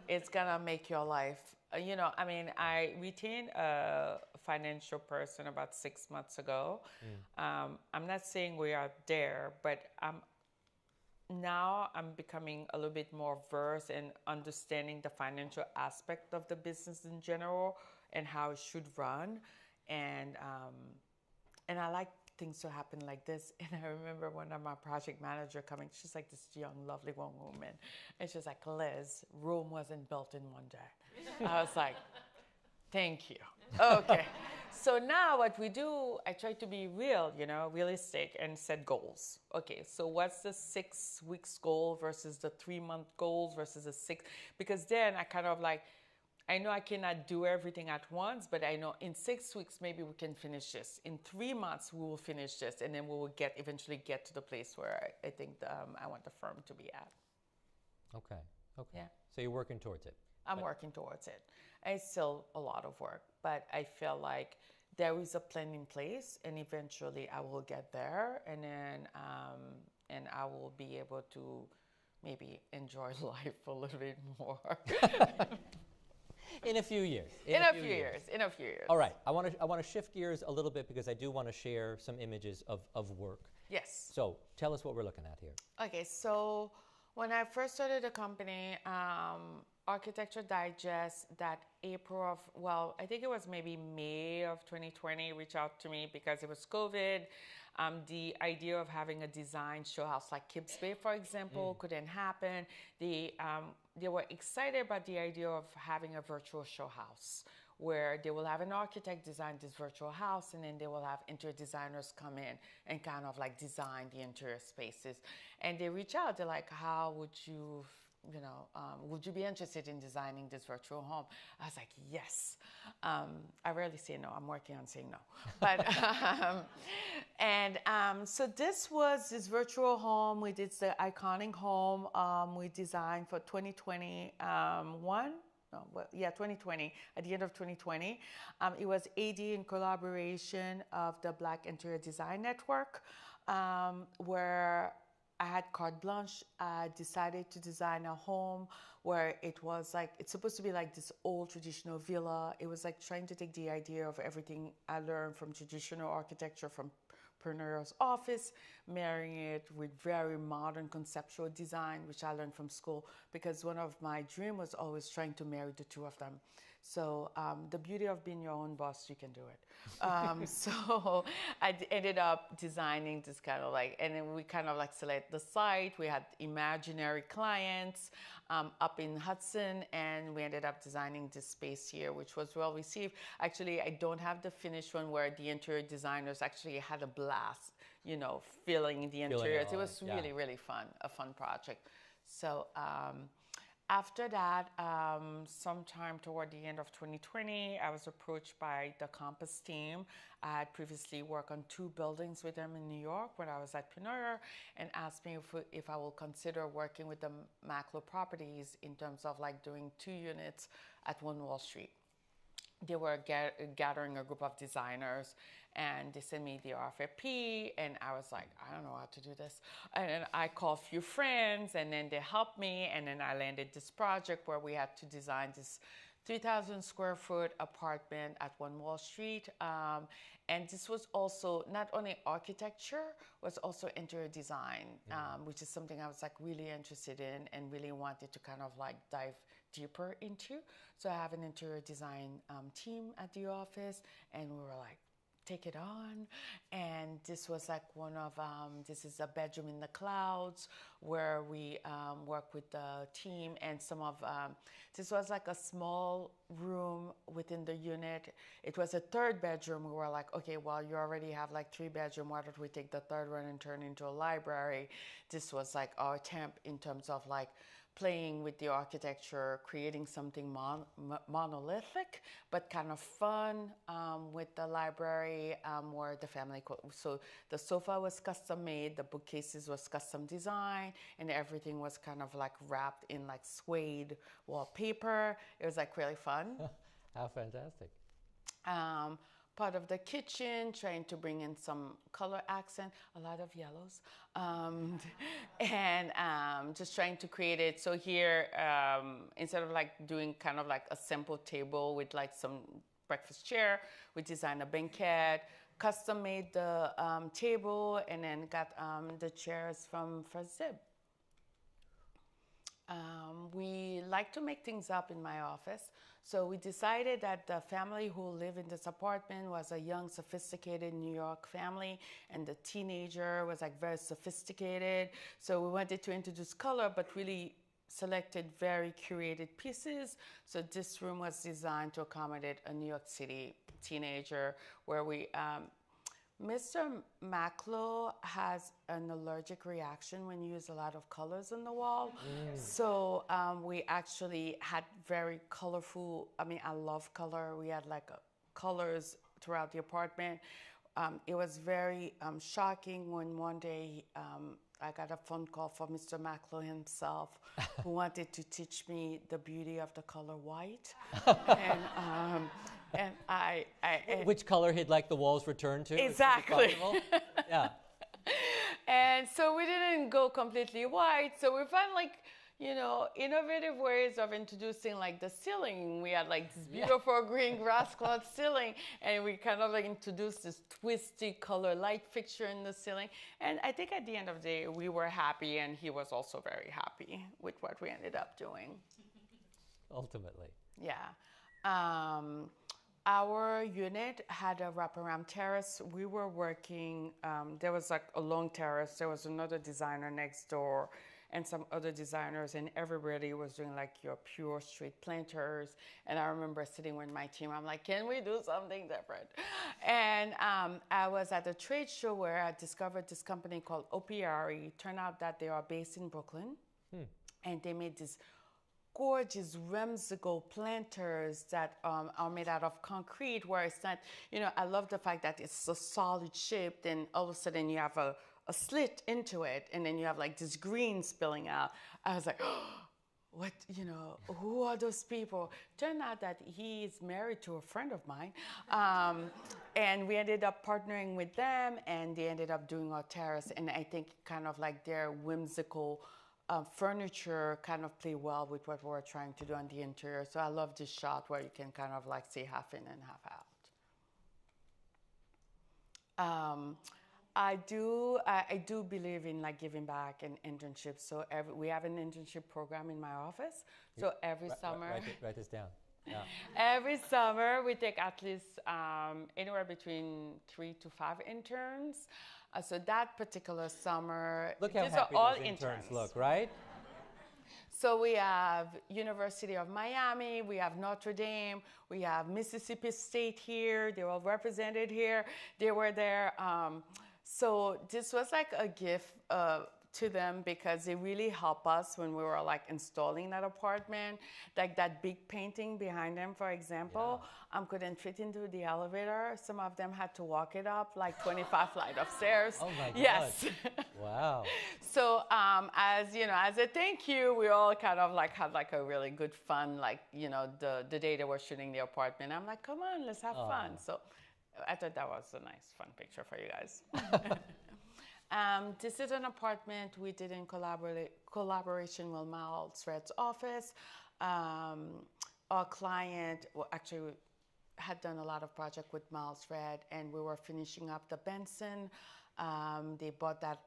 It's gonna make your life, I mean, I retained a financial person about 6 months ago. I'm not saying we are there, but now I'm becoming a little bit more versed in understanding the financial aspect of the business in general and how it should run. And I like things to happen like this. And I remember one of my project manager coming, she's like this young, lovely one woman. And she's like, Liz, Rome wasn't built in one day. I was like, thank you. Okay. So now what we do, I try to be realistic and set goals. Okay, so what's the 6 weeks goal versus the 3 month goals versus the 6? Because then I kind of like, I know I cannot do everything at once, but I know in 6 weeks, maybe we can finish this. In 3 months, we will finish this, and then we will eventually get to the place where I think I want the firm to be at. Okay. Yeah. So you're working towards it. I'm working towards it. It's still a lot of work, but I feel like there is a plan in place, and eventually I will get there, and then and I will be able to maybe enjoy life a little bit more. In a few years. In a few years. All right. I want to shift gears a little bit because I do want to share some images of work. Yes. So tell us what we're looking at here. Okay, so when I first started the company, Architecture Digest, that I think it was maybe May of 2020, reached out to me because it was COVID. The idea of having a design show house like Kips Bay, for example, couldn't happen. They were excited about the idea of having a virtual show house where they will have an architect design this virtual house, and then they will have interior designers come in and kind of like design the interior spaces. And they reach out, they're like, how would you would you be interested in designing this virtual home? I was like, yes. I rarely say no. I'm working on saying no. But, so this was this virtual home. We did the iconic home we designed for 2020. 2020, at the end of 2020. It was AD in collaboration of the Black Interior Design Network, where I had carte blanche. I decided to design a home where it was like, it's supposed to be like this old traditional villa. It was like trying to take the idea of everything I learned from traditional architecture from Pennoyer's office, marrying it with very modern conceptual design, which I learned from school, because one of my dreams was always trying to marry the two of them. So the beauty of being your own boss, you can do it. So ended up designing this kind of like, and then we kind of like select the site. We had imaginary clients up in Hudson, and we ended up designing this space here, which was well received. Actually, I don't have the finished one where the interior designers actually had a blast, you know, filling the interiors. It was really, really fun, a fun project. So after that, sometime toward the end of 2020, I was approached by the Compass team. I had previously worked on 2 buildings with them in New York when I was at Pennoyer, and asked me if I will consider working with the Macklowe properties in terms of like doing 2 units at 1 Wall Street. They were gathering a group of designers, and they sent me the RFP, and I was like, I don't know how to do this. And then I called a few friends, and then they helped me, and then I landed this project where we had to design this 3,000 square foot apartment at 1 Wall Street. And this was also not only architecture, was also interior design, which is something I was like really interested in and really wanted to kind of like dive deeper into. So I have an interior design team at the office, and we were like, take it on. And this was like one of, this is a bedroom in the clouds where we work with the team, and some of, this was like a small room within the unit. It was a 3rd bedroom. We were like, okay, well, you already have like 3 bedrooms. Why don't we take the 3rd one and turn it into a library? This was like our attempt in terms of like playing with the architecture, creating something monolithic, but kind of fun with the library where the family, so the sofa was custom made, the bookcases was custom designed, and everything was kind of like wrapped in like suede wallpaper. It was like really fun. How fantastic. Part of the kitchen, trying to bring in some color accent, a lot of yellows, and just trying to create it. So here, instead of like doing kind of like a simple table with like some breakfast chair, we designed a banquette, custom made the table, and then got the chairs from First Zip. We like to make things up in my office. So we decided that the family who lived in this apartment was a young, sophisticated New York family, and the teenager was like very sophisticated. So we wanted to introduce color, but really selected very curated pieces. So this room was designed to accommodate a New York City teenager, where we, Mr. Macklowe has an allergic reaction when you use a lot of colors on the wall. So we actually had very colorful, I mean, I love color. We had like colors throughout the apartment. It was very shocking when one day I got a phone call from Mr. Macklowe himself, who wanted to teach me the beauty of the color white. And I which color he'd like the walls returned to? Exactly. Yeah. And so we didn't go completely white. So we found like, you know, innovative ways of introducing like the ceiling. We had like this beautiful green grass cloth ceiling, and we kind of like introduced this twisty color light fixture in the ceiling. And I think at the end of the day, we were happy, and he was also very happy with what we ended up doing. Ultimately. Yeah. Our unit had a wraparound terrace. We were working, there was like a long terrace. There was another designer next door and some other designers, and everybody was doing like your pure street planters. And I remember sitting with my team, I'm like, can we do something different? And I was at a trade show where I discovered this company called OPRE. Turned out that they are based in Brooklyn, and they made this gorgeous whimsical planters that are made out of concrete, where it's not, you know, I love the fact that it's a solid shape, then all of a sudden you have a slit into it, and then you have like this green spilling out. I was like, oh, what, you know, who are those people? Turned out that he is married to a friend of mine. And we ended up partnering with them, and they ended up doing our terrace. And I think kind of like their whimsical furniture kind of play well with what we're trying to do on the interior. So I love this shot where you can kind of like see half in and half out. I do believe in like giving back and internships. So we have an internship program in my office. So every summer. Write this down. Yeah. Every summer, we take at least anywhere between 3 to 5 interns. So that particular summer, Look how these happy are all those interns interns. look, right? So we have University of Miami, we have Notre Dame, we have Mississippi State here. They're all represented here. They were there. So this was like a gift to them because they really helped us when we were like installing that apartment. Like that big painting behind them, for example, couldn't fit into the elevator. Some of them had to walk it up like 25 flight of stairs. Oh my God. Yes. Wow. So as you know, as a thank you, we all kind of like had like a really good fun, like, you know, the day they were shooting the apartment. I'm like, come on, let's have fun. So I thought that was a nice, fun picture for you guys. This is an apartment we did in collaboration with Miles Red's office. Our client, well, actually, had done a lot of project with Miles Red, and we were finishing up the Benson. They bought that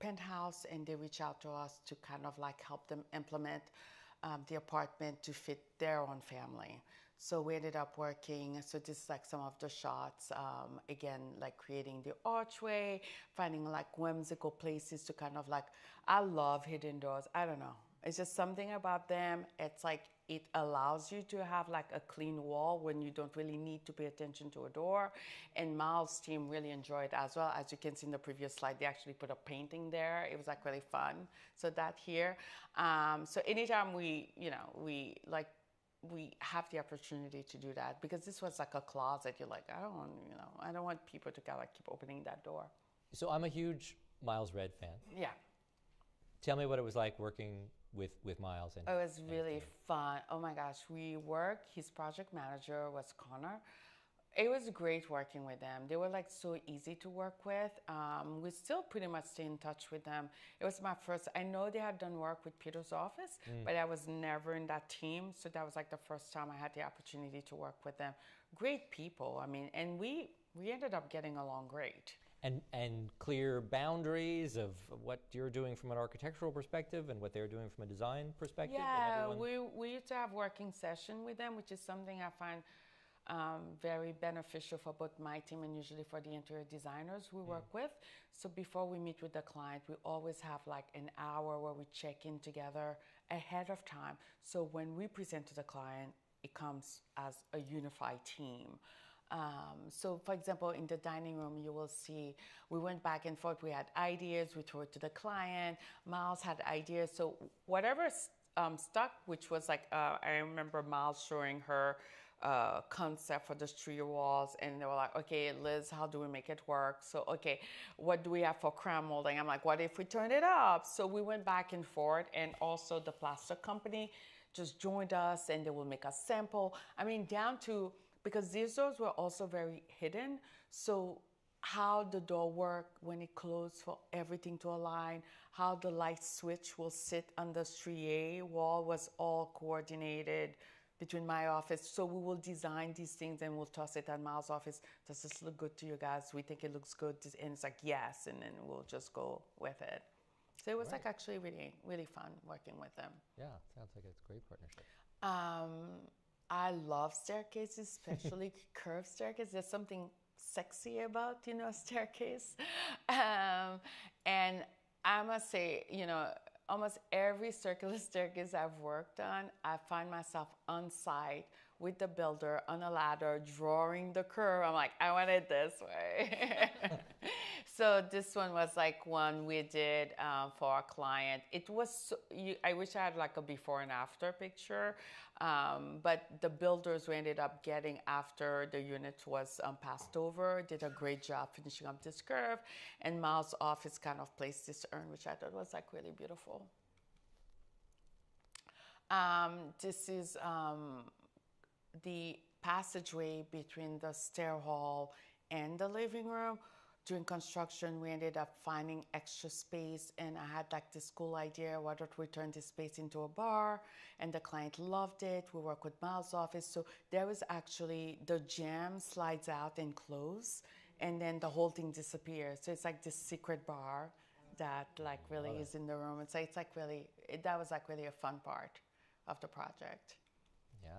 penthouse, and they reached out to us to kind of like help them implement the apartment to fit their own family. So we ended up working, so this is like some of the shots, again, like creating the archway, finding like whimsical places to kind of like, I love hidden doors. I don't know. It's just something about them. It's like, it allows you to have like a clean wall when you don't really need to pay attention to a door. And Miles' team really enjoyed it as well. As you can see in the previous slide, they actually put a painting there. It was like really fun. So that here. So anytime we have the opportunity to do that, because this was like a closet. You're like, I don't want people to kind of keep opening that door. So I'm a huge Miles Red fan. Yeah. Tell me what it was like working with Miles. And it was really fun. Oh my gosh, his project manager was Connor. It was great working with them. They were like so easy to work with. We still pretty much stay in touch with them. It was my first, I know they had done work with Peter's office, but I was never in that team. So that was like the first time I had the opportunity to work with them. Great people, I mean, and we ended up getting along great. And clear boundaries of what you're doing from an architectural perspective and what they're doing from a design perspective? Yeah, we used to have working session with them, which is something I find very beneficial for both my team and usually for the interior designers we work with. So before we meet with the client, we always have like an hour where we check in together ahead of time. So when we present to the client, it comes as a unified team. So for example, in the dining room, you will see we went back and forth. We had ideas, we threw it to the client. Miles had ideas. So whatever stuck, which was like, I remember Miles showing her concept for the street walls, and they were like, okay, Liz, how do we make it work? So, okay, what do we have for crown molding? I'm like, what if we turn it up? So we went back and forth, and also the plaster company just joined us, and they will make a sample. I mean, down to, because these doors were also very hidden, so how the door work when it closed for everything to align, how the light switch will sit on the strié wall was all coordinated between my office. So we will design these things and we'll toss it at Miles' office. Does this look good to you guys? We think it looks good. And it's like, yes, and then we'll just go with it. So it was like actually really, really fun working with them. Yeah, sounds like it's a great partnership. I love staircases, especially curved staircases. There's something sexy about, a staircase. And I must say, almost every circular staircase I've worked on, I find myself on site with the builder on a ladder, drawing the curve. I'm like, I want it this way. So this one was like one we did for a client. It was, I wish I had like a before and after picture, but the builders we ended up getting after the unit was passed over did a great job finishing up this curve, and Miles' office kind of placed this urn, which I thought was like really beautiful. This is the passageway between the stair hall and the living room. During construction, we ended up finding extra space, and I had like this cool idea, why don't we turn this space into a bar? And the client loved it. We work with Miles' office. So there was actually, the jam slides out and close, and then the whole thing disappears. So it's like this secret bar that like really is in the room. And so it's like really, that was like really a fun part of the project. Yeah.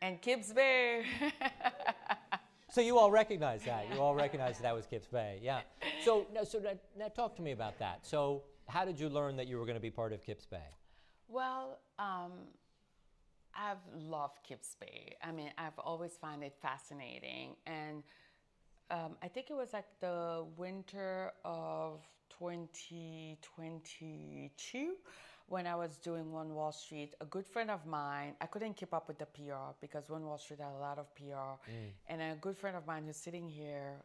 And Kips Bay. So you all recognize that. You all recognize that was Kips Bay. Yeah. So now talk to me about that. So how did you learn that you were going to be part of Kips Bay? Well, I've loved Kips Bay. I mean, I've always found it fascinating. And I think it was like the winter of 2022 when I was doing One Wall Street. A good friend of mine, I couldn't keep up with the PR because One Wall Street had a lot of PR. And a good friend of mine who's sitting here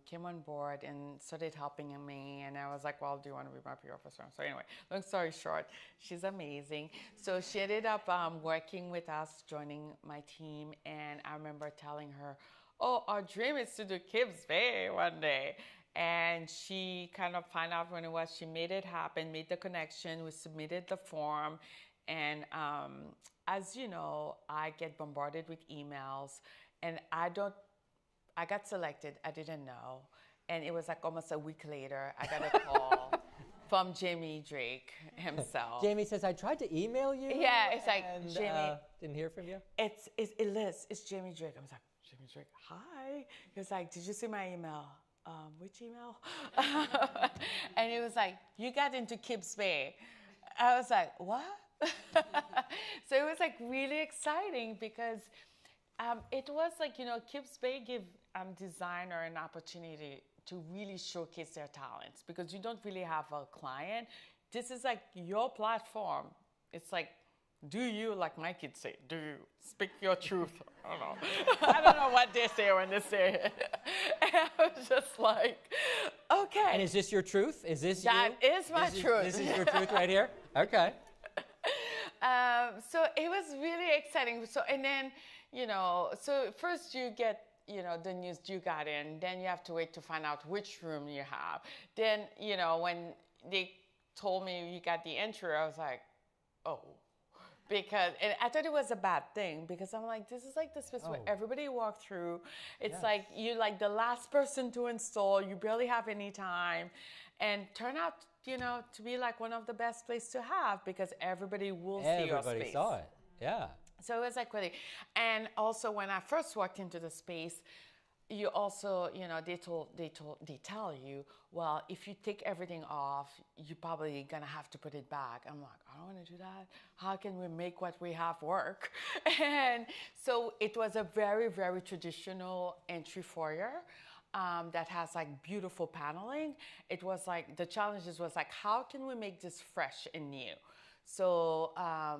came on board and started helping me. And I was like, well, do you want to be my PR person? So anyway, long story short, she's amazing. So she ended up working with us, joining my team. And I remember telling her, oh, our dream is to do Kips Bay one day. And she kind of found out when it was. She made it happen, made the connection. We submitted the form. And as you know, I get bombarded with emails. And I got selected. I didn't know. And it was like almost a week later, I got a call from Jamie Drake himself. Jamie says, I tried to email you. Yeah, it's like, Jamie. Didn't hear from you? It's Liz, it's Jamie Drake. I was like, Jamie Drake, hi. He was like, did you see my email? Which email? And he was like, you got into Kips Bay. I was like, what? So it was like really exciting because it was like, you know, Kips Bay give designer an opportunity to really showcase their talents because you don't really have a client. This is like your platform. It's like, do you, like my kids say, do you speak your truth? I don't know. I don't know what they say when they say it. And I was just like, okay. And is this your truth? Is this that you? Is my truth. This is your truth right here? Okay. So it was really exciting. So, and then, you know, so first you get, you know, the news you got in, then you have to wait to find out which room you have. Then, you know, when they told me you got the entry, I was like, oh. Because, and I thought it was a bad thing because I'm like, this is like the space where everybody walked through. It's like you're like the last person to install. You barely have any time. And turn out, you know, to be like one of the best places to have because everybody will see your space. Everybody saw it, yeah. So it was like really, and also when I first walked into the space, you also, you know, they tell you, well, if you take everything off, you're probably gonna have to put it back. I'm like, I don't want to do that. How can we make what we have work? And so it was a very, very traditional entry foyer that has like beautiful paneling. It was like, the challenges was like, how can we make this fresh and new? So a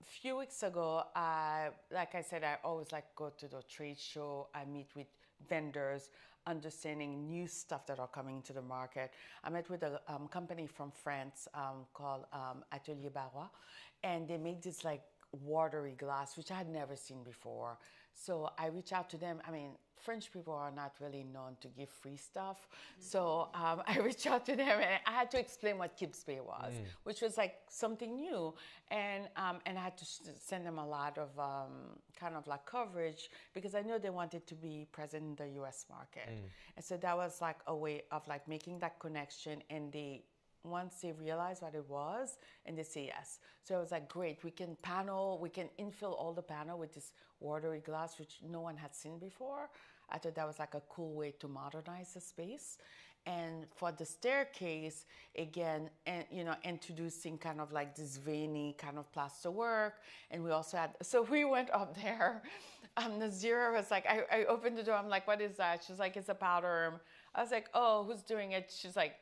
few weeks ago, like I said, I always like go to the trade show. I meet with vendors, understanding new stuff that are coming to the market. I met with a company from France called Atelier Barrois, and they make this like watery glass, which I had never seen before. So I reached out to them. I mean, French people are not really known to give free stuff. So I reached out to them and I had to explain what Kips Bay was, which was like something new. And I had to send them a lot of kind of like coverage because I know they wanted to be present in the US market. And so that was like a way of like making that connection, and once they realized what it was, and they say yes. So I was like, great, we can infill all the panel with this watery glass, which no one had seen before. I thought that was like a cool way to modernize the space. And for the staircase, again, and you know, introducing kind of like this veiny kind of plaster work. And we also had, so we went up there. Nazira was like, I opened the door, I'm like, what is that? She's like, it's a powder room. I was like, oh, who's doing it? She's like,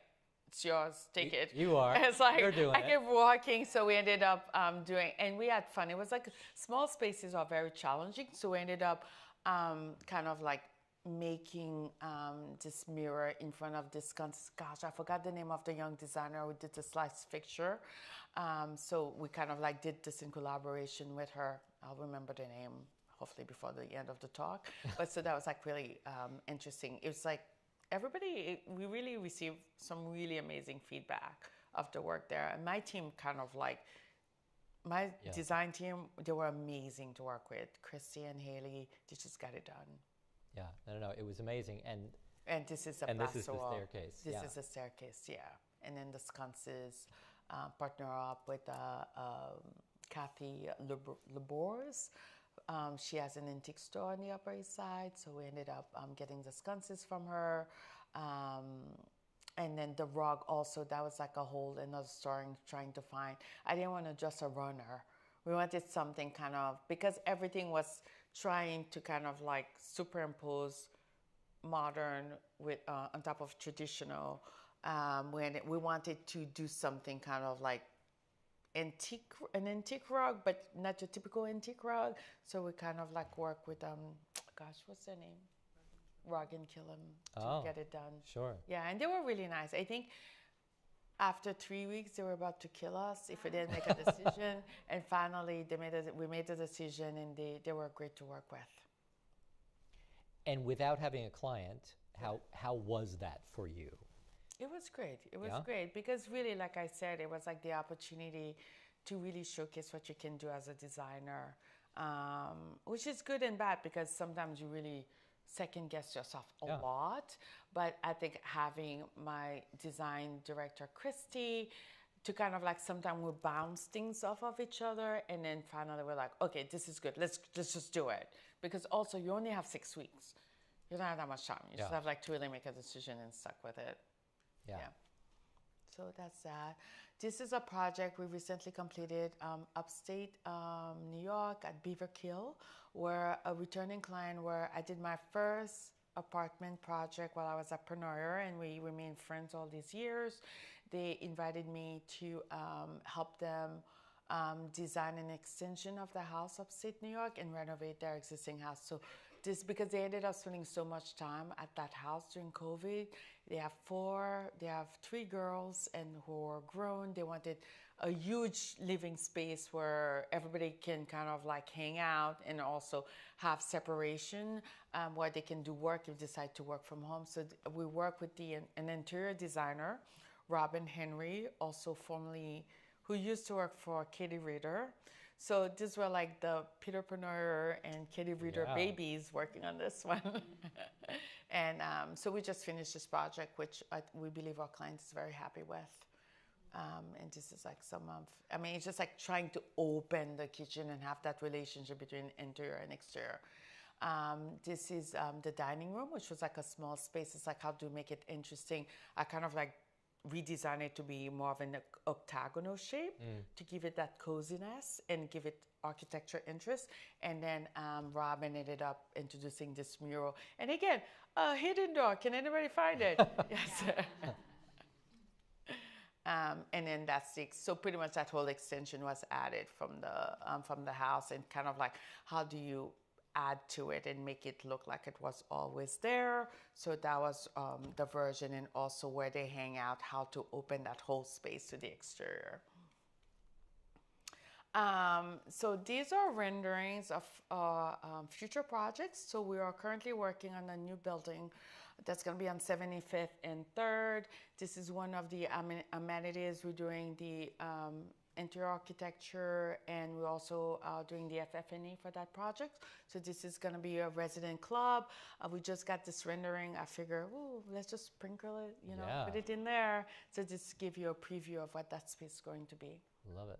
it's yours, take it. You are. It's like, you're doing I kept walking, so we ended up doing, and we had fun. It was like, small spaces are very challenging, so we ended up kind of like making this mirror in front of this, gosh, I forgot the name of the young designer who did the slice fixture. So we kind of like did this in collaboration with her. I'll remember the name, hopefully before the end of the talk. But so that was like really interesting. It was like, we really received some really amazing feedback of the work there. And my team kind of like, my design team, they were amazing to work with. Christy and Haley, they just got it done. Yeah, no, it was amazing. And this is a and plaster this is the wall. staircase. This is the staircase, yeah. And then the sconces, partner up with Kathy Labors, She has an antique store on the Upper East Side, so we ended up getting the sconces from her. And then the rug also, that was like a whole another story trying to find. I didn't want to just a runner. We wanted something kind of, because everything was trying to kind of like superimpose modern with on top of traditional. We wanted to do something kind of like an antique rug, but not your typical antique rug. So we kind of like work with gosh, what's their name? Rug and Killam to get it done. Sure. Yeah, and they were really nice. I think after 3 weeks they were about to kill us if we didn't make a decision, and finally we made the decision, and they were great to work with. And without having a client, how was that for you? It was great. It was great because really, like I said, it was like the opportunity to really showcase what you can do as a designer, which is good and bad because sometimes you really second guess yourself a lot. But I think having my design director, Christy, to kind of like sometimes we bounce things off of each other, and then finally we're like, okay, this is good. Let's just do it. Because also you only have 6 weeks. You don't have that much time. You just have like to really make a decision and stuck with it. Yeah. So that's that. This is a project we recently completed upstate New York at Beaver Kill, where a returning client where I did my first apartment project while I was at Pennoyer, and we remained friends all these years. They invited me to help them design an extension of the house upstate New York and renovate their existing house. So this, because they ended up spending so much time at that house during COVID. They have 3 girls and who are grown. They wanted a huge living space where everybody can kind of like hang out and also have separation where they can do work if they decide to work from home. So we work with an interior designer, Robin Henry, also formerly, who used to work for Katie Reader. So these were like the Peter Pennoyer and Katie Reader babies working on this one. And so we just finished this project, which we believe our client is very happy with. And this is like it's just like trying to open the kitchen and have that relationship between interior and exterior. This is the dining room, which was like a small space. It's like, how to make it interesting. I kind of like redesign it to be more of an octagonal shape to give it that coziness and give it architecture interest. And then Robin ended up introducing this mural. And again, a hidden door. Can anybody find it? Yes. And then so pretty much that whole extension was added from the house, and kind of like, how do you add to it and make it look like it was always there. So that was the version, and also where they hang out, how to open that whole space to the exterior. So these are renderings of future projects. So we are currently working on a new building that's going to be on 75th and 3rd. This is one of the amenities. We're doing the interior architecture, and we're also doing the FF&E for that project. So this is going to be a resident club. We just got this rendering. I figure, let's just sprinkle it, put it in there. So just give you a preview of what that space is going to be. Love it.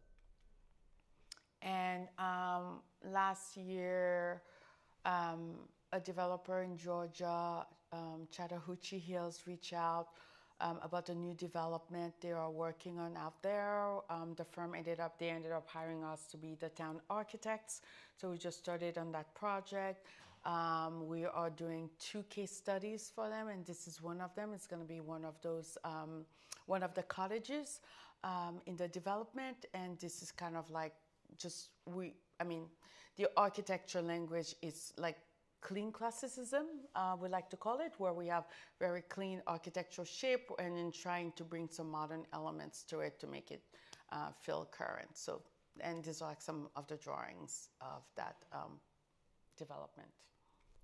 And last year, a developer in Georgia, Chattahoochee Hills, reached out about a new development they are working on out there. The firm ended up hiring us to be the town architects. So we just started on that project. We are doing 2 case studies for them, and this is one of them. It's going to be one of those, one of the cottages in the development, and this is kind of like the architecture language is like clean classicism, we like to call it, where we have very clean architectural shape and then trying to bring some modern elements to it to make it feel current. So, and these are like some of the drawings of that development.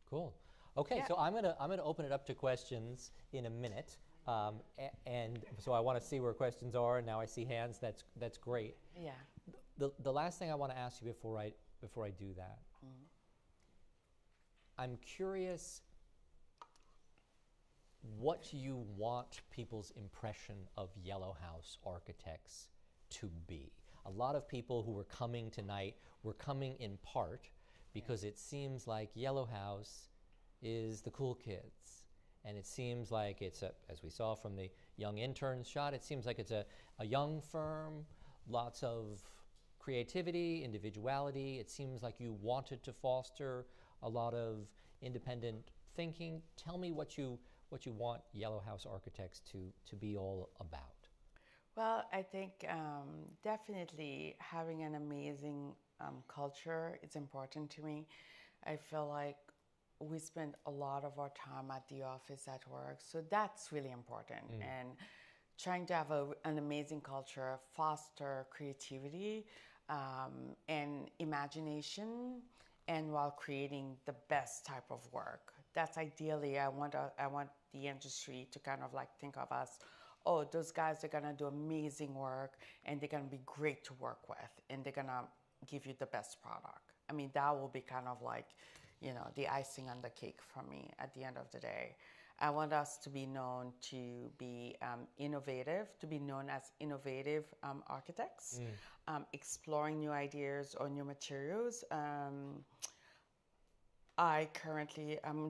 Cool. Okay, so I'm gonna open it up to questions in a minute, and so I want to see where questions are. And now I see hands. That's great. Yeah. The last thing I want to ask you before I do that. I'm curious what you want people's impression of Yellow House Architects to be. A lot of people who were coming tonight were coming in part because it seems like Yellow House is the cool kids. And it seems like it's, as we saw from the young intern shot, it seems like it's a young firm, lots of creativity, individuality. It seems like you wanted to foster a lot of independent thinking. Tell me what you want Yellow House Architects to be all about. Well, I think definitely having an amazing culture is important to me. I feel like we spend a lot of our time at the office at work, so that's really important. And trying to have an amazing culture, foster creativity and imagination, and while creating the best type of work. That's ideally, I want the industry to kind of like think of us, oh, those guys are gonna do amazing work and they're gonna be great to work with and they're gonna give you the best product. I mean, that will be kind of like, you know, the icing on the cake for me at the end of the day. I want us to be known to be innovative, to be known as innovative architects, exploring new ideas or new materials. I'm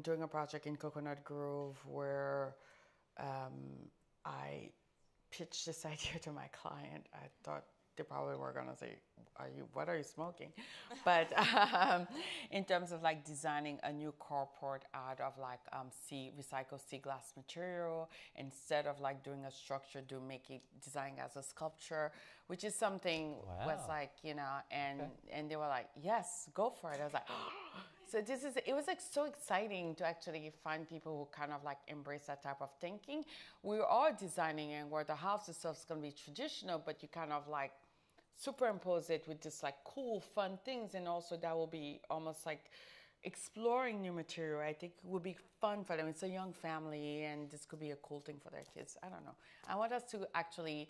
doing a project in Coconut Grove where I pitched this idea to my client. I thought they probably were gonna say, what are you smoking? But in terms of like designing a new carport out of like recycled sea glass material, instead of like doing a structure, designing as a sculpture, which is something was like, you know, and they were like, yes, go for it. I was like, so it was like so exciting to actually find people who kind of like embrace that type of thinking. We are designing and where the house itself is going to be traditional, but you kind of like superimpose it with just like cool, fun things. And also that will be almost like exploring new material. I think it would be fun for them. It's a young family and this could be a cool thing for their kids. I don't know. I want us to actually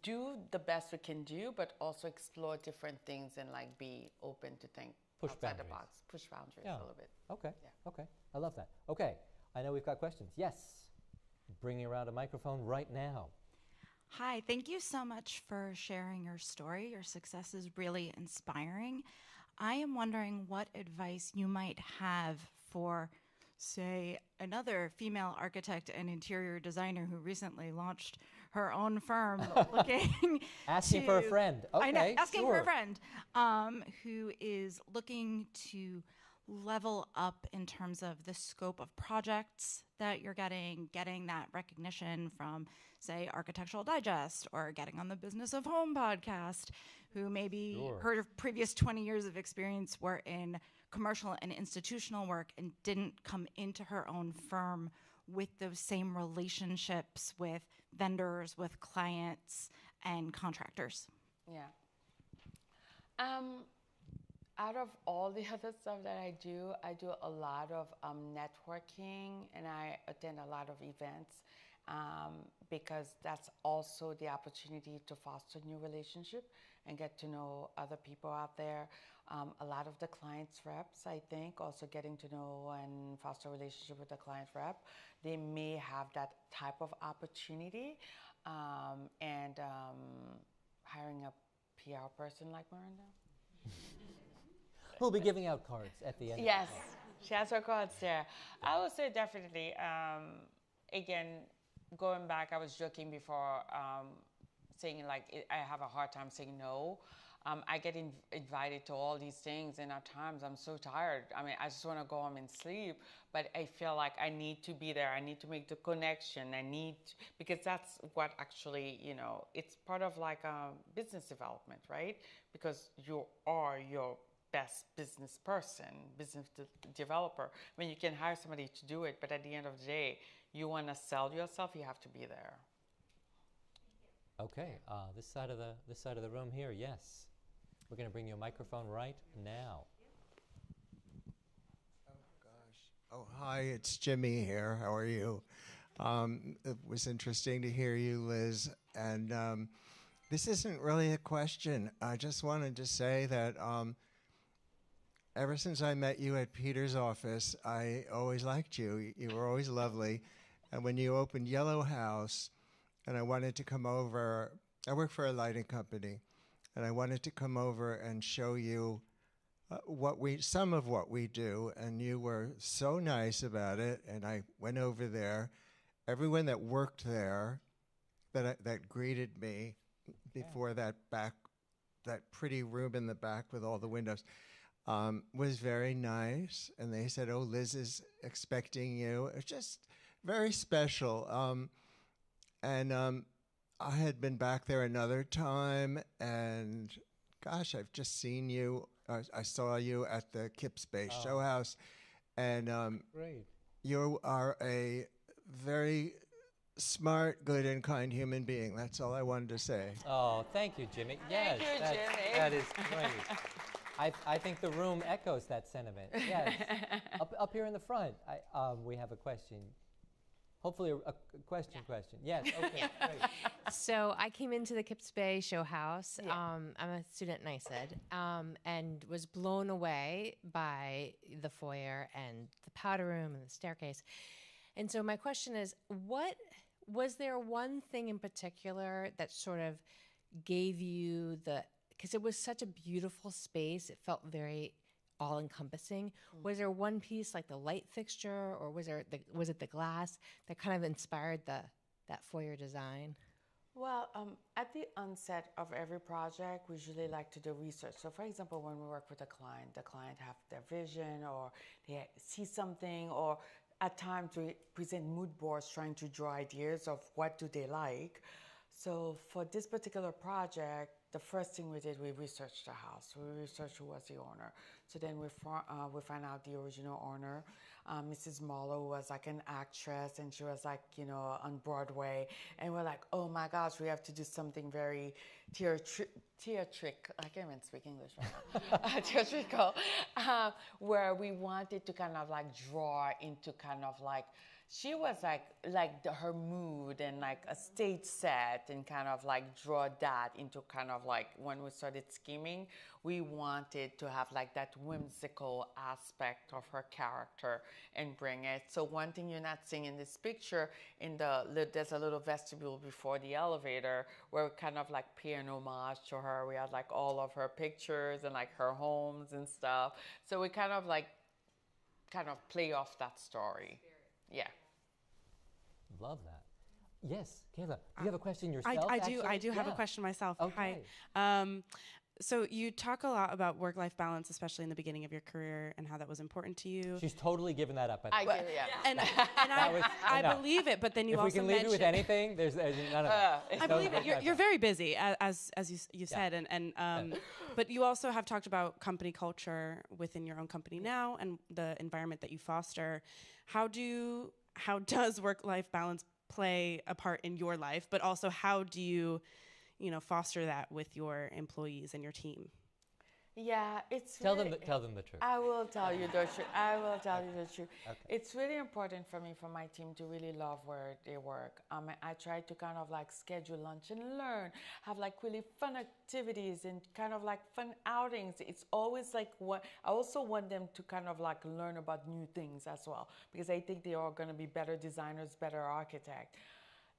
do the best we can do, but also explore different things and like be open to think outside the box, push boundaries a little bit. Okay, okay, I love that. Okay, I know we've got questions. Yes, bringing around a microphone right now. Hi, thank you so much for sharing your story. Your success is really inspiring. I am wondering what advice you might have for, say, another female architect and interior designer who recently launched her own firm looking asking for a friend. Okay, I know, asking sure. for a friend who is looking to level up in terms of the scope of projects that you're getting that recognition from, say, Architectural Digest or getting on the Business of Home podcast, who maybe her previous 20 years of experience were in commercial and institutional work and didn't come into her own firm with those same relationships with vendors, with clients, and contractors. Yeah. Out of all the other stuff that I do a lot of networking, and I attend a lot of events because that's also the opportunity to foster new relationship and get to know other people out there. A lot of the clients reps, I think, also getting to know and foster a relationship with the client rep. They may have that type of opportunity, and hiring a PR person like Miranda. Who'll be giving out cards at the end? Yes, she has her cards there. I would say definitely, again, going back, I was joking before, saying like I have a hard time saying no. I get invited to all these things, and at times I'm so tired. I mean, I just want to go home and sleep, but I feel like I need to be there. I need to make the connection. Because that's what actually, you know, it's part of like business development, right? Because you are your best business person, business developer. I mean, you can hire somebody to do it, but at the end of the day, you want to sell yourself, you have to be there. Okay, this side of the room here, yes. We're going to bring you a microphone right now. Oh, gosh. Oh, hi, it's Jimmy here. How are you? It was interesting to hear you, Liz. And this isn't really a question. I just wanted to say that ever since I met you at Peter's office, I always liked you. You were always lovely. And when you opened Yellow House, and I wanted to come over, I work for a lighting company, and I wanted to come over and show you some of what we do, and you were so nice about it. And I went over there. Everyone that worked there, that greeted me before that pretty room in the back with all the windows, was very nice. And they said, "Oh, Liz is expecting you." It's just very special. I had been back there another time, and gosh, I've just seen you. I saw you at the Kips Bay show house, and Great. you are a very smart, good, and kind human being. That's all I wanted to say. Oh, thank you, Jimmy. Yes, you, Jimmy. that is great. I think the room echoes that sentiment. Yes. Up here in the front, we have a question. Hopefully a question. Yes, okay, great. So I came into the Kips Bay show house. Yeah. I'm a student in ISED, and was blown away by the foyer and the powder room and the staircase. And so my question is, was there one thing in particular that sort of gave you because it was such a beautiful space, it felt very all-encompassing. Was there one piece, like the light fixture, or was it the glass that kind of inspired that foyer design? Well, at the onset of every project, we usually like to do research. So, for example, when we work with the client have their vision, or they see something, or at times we present mood boards trying to draw ideas of what do they like. So for this particular project, the first thing we did, we researched the house. We researched who was the owner. So then we found out the original owner, Mrs. Marlowe, who was like an actress, and she was like, on Broadway. And we're like, oh my gosh, we have to do something very theatrical. I can't even speak English right now. Theatrical, where we wanted to kind of like draw into kind of like, she was her mood and like a stage set, and kind of like draw that into kind of like, when we started scheming, we wanted to have like that whimsical aspect of her character and bring it. So one thing you're not seeing in this picture, there's a little vestibule before the elevator where we kind of like pay an homage to her. We had like all of her pictures and like her homes and stuff. So we kind of play off that story. Yeah. Love that. Yes, Kayla, do you have a question yourself? I do have a question myself. Okay. Hi. So you talk a lot about work-life balance, especially in the beginning of your career, and how that was important to you. She's totally given that up. I do, yeah. And I believe it, but then you if also we can leave you with anything, there's none of it. I believe it. You're very busy, as you said, but you also have talked about company culture within your own company now, and the environment that you foster. How does work-life balance play a part in your life, but also how do you foster that with your employees and your team? Yeah, it's tell them the truth. I will tell you the truth. Okay. It's really important for me, for my team, to really love where they work. I try to kind of like schedule lunch and learn, have like really fun activities and kind of like fun outings. It's always like I also want them to kind of like learn about new things as well, because I think they are going to be better designers, better architects.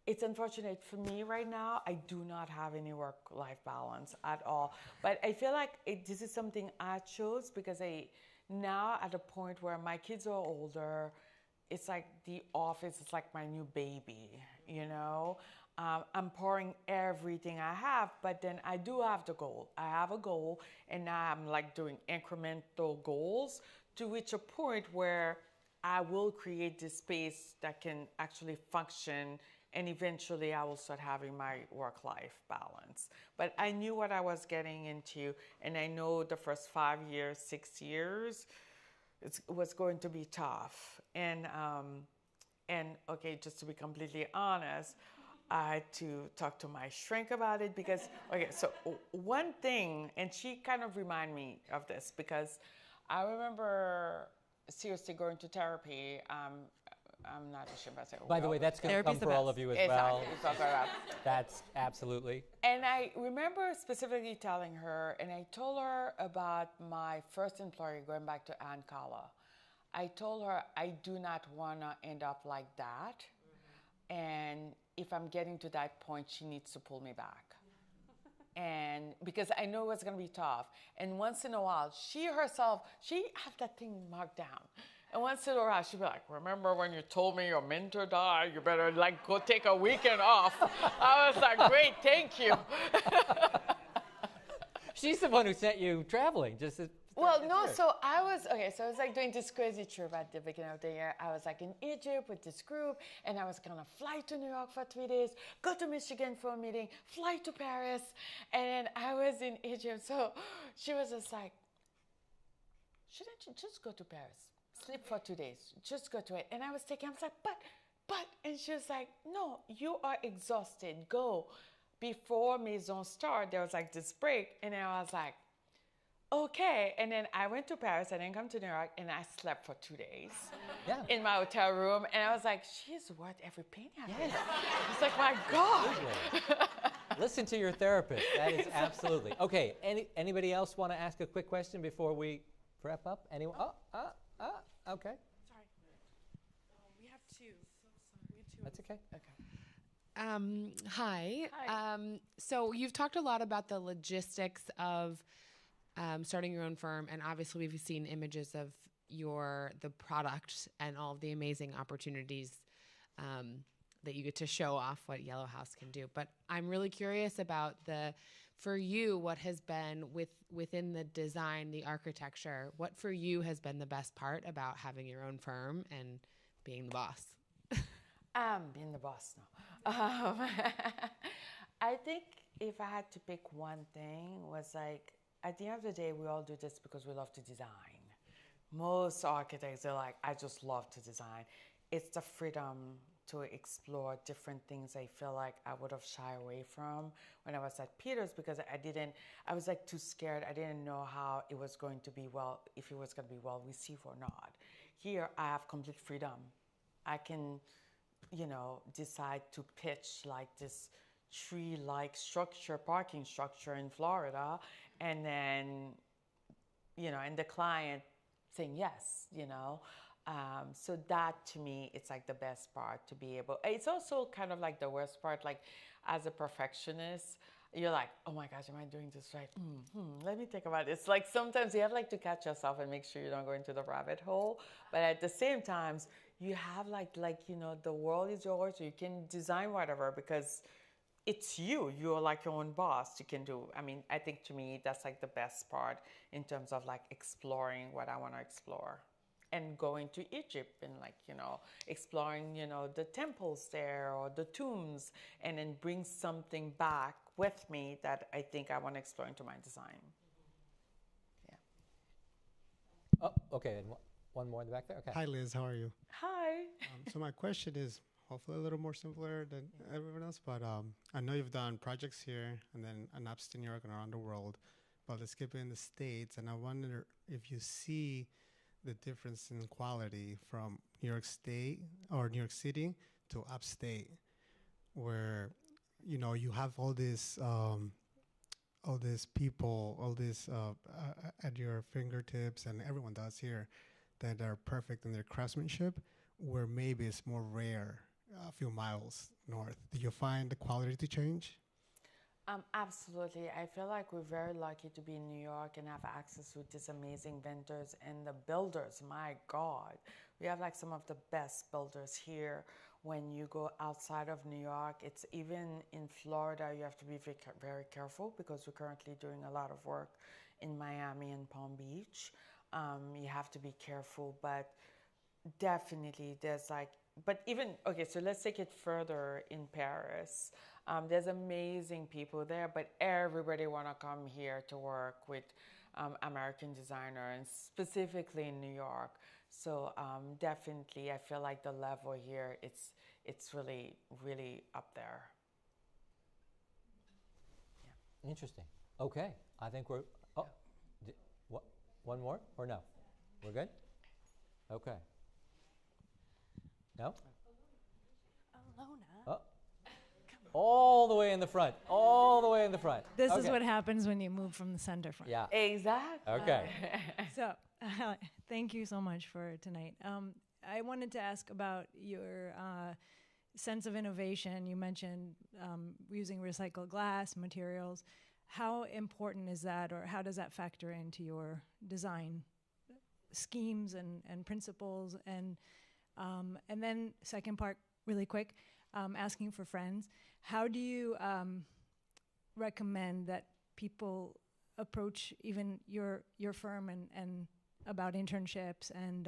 It's unfortunate for me right now, I do not have any work-life balance at all. But I feel like this is something I chose because now at a point where my kids are older, it's like the office is like my new baby, I'm pouring everything I have, but then I do have the goal. I have a goal, and now I'm like doing incremental goals to reach a point where I will create this space that can actually function, and eventually I will start having my work-life balance. But I knew what I was getting into, and I know the first 5 years, 6 years, it was going to be tough. And okay, just to be completely honest, I had to talk to my shrink about it because, okay, so one thing, and she kind of reminded me of this, because I remember seriously going to therapy. I'm not ashamed to say. By the way, that's going to come for all of you as well. Exactly. That's absolutely. And I remember specifically telling her, and I told her about my first employer, going back to Ann Kala. I told her I do not want to end up like that. Mm-hmm. And if I'm getting to that point, she needs to pull me back. and because I know it's gonna be tough. And once in a while, she herself, she had that thing marked down. And once in a while, she'd be like, remember when you told me your mentor died? You better like go take a weekend off. I was like, great, thank you. She's the one who sent you traveling. Well, no, so I was like doing this crazy trip at the beginning of the year. I was like in Egypt with this group, and I was gonna fly to New York for 3 days, go to Michigan for a meeting, fly to Paris, and then I was in Egypt. So she was just like, shouldn't you just go to Paris? Sleep for 2 days, just go to it. And I was like, but, and she was like, no, you are exhausted, go. Before Maison start, there was like this break, and then I was like, okay. And then I went to Paris, and then come to New York, and I slept for 2 days in my hotel room. And I was like, she's worth every penny of it. It's like, my God. Listen to your therapist. That is absolutely. Okay, anybody else want to ask a quick question before we wrap up? Anyone? Okay. Sorry. We have two. That's okay. Hi. So you've talked a lot about the logistics of starting your own firm, and obviously we've seen images of the product and all of the amazing opportunities that you get to show off what Yellow House can do. But I'm really curious about for you, what has been within the design, the architecture, what for you has been the best part about having your own firm and being the boss? Being the boss now. I think if I had to pick one thing was like, at the end of the day, we all do this because we love to design. Most architects are like, I just love to design. It's the freedom to explore different things I feel like I would have shied away from when I was at Peters because I was like too scared. I didn't know how it was going to be if it was going to be well received or not. Here, I have complete freedom. I can, decide to pitch like this tree-like structure, parking structure in Florida, and then, and the client saying yes, So that to me, it's like the best part to be able. It's also kind of like the worst part, like as a perfectionist, you're like, oh my gosh, am I doing this right? Let me think about this. Like sometimes you have like to catch yourself and make sure you don't go into the rabbit hole. But at the same time, you have like the world is yours. So you can design whatever because it's you. You're like your own boss. You can do. I mean, I think to me that's like the best part in terms of like exploring what I want to explore. And going to Egypt and exploring, the temples there or the tombs and then bring something back with me that I think I want to explore into my design. Yeah. Oh, okay. And one more in the back there. Okay. Hi, Liz. How are you? Hi. So my question is hopefully a little more simpler than everyone else, but I know you've done projects here and then in upstate New York and around the world, but let's keep it in the States. And I wonder if you see the difference in quality from New York State or New York City to upstate, where you have all these people, at your fingertips, and everyone does here, that are perfect in their craftsmanship, where maybe it's more rare a few miles north. Do you find the quality to change? Absolutely. I feel like we're very lucky to be in New York and have access to these amazing vendors and the builders. My God, we have like some of the best builders here. When you go outside of New York, it's even in Florida, you have to be very careful because we're currently doing a lot of work in Miami and Palm Beach. You have to be careful, but definitely so let's take it further in Paris. There's amazing people there, but everybody want to come here to work with American designer, and specifically in New York. So definitely, I feel like the level here, it's really, really up there. Yeah. Interesting. Okay, I think we're. Oh, what? One more or no? We're good. Okay. No. Alona. Oh. All the way in the front. All the way in the front. This is what happens when you move from the center front. Yeah. Exactly. Okay. So, thank you so much for tonight. I wanted to ask about your sense of innovation. You mentioned using recycled glass materials. how important is that, or how does that factor into your design schemes and principles? And then second part, really quick, asking for friends. How do you recommend that people approach even your firm and about internships and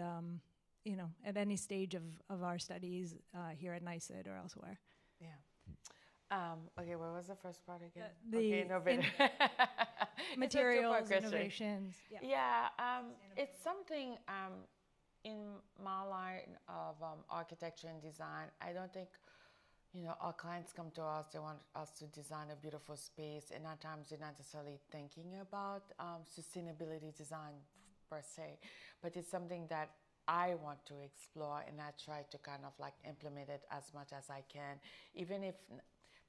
you know, at any stage of our studies here at NYSID or elsewhere? Yeah. Okay, what was the first part again? The materials, question. innovations. Yeah, it's something in my line of architecture and design. I don't think, you know, our clients come to us, they want us to design a beautiful space, and at times they're not necessarily thinking about sustainability design per se, but it's something that I want to explore, and I try to kind of like implement it as much as I can, even if,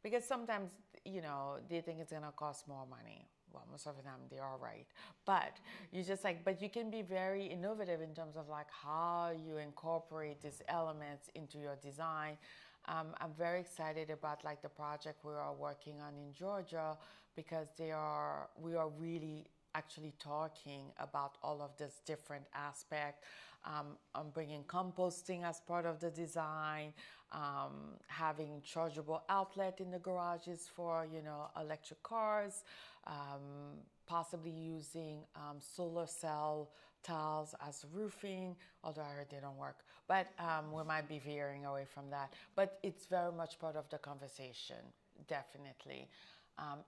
because sometimes, you know, they think it's gonna cost more money. Well, most of the time they are right, but you just like, but you can be very innovative in terms of like how you incorporate these elements into your design. I'm very excited about like the project we are working on in Georgia, because we are really actually talking about all of this different aspect. I'm bringing composting as part of the design, having chargeable outlet in the garages for, you know, electric cars, possibly using solar cell tiles as roofing, although I heard they don't work, but we might be veering away from that. But it's very much part of the conversation, definitely.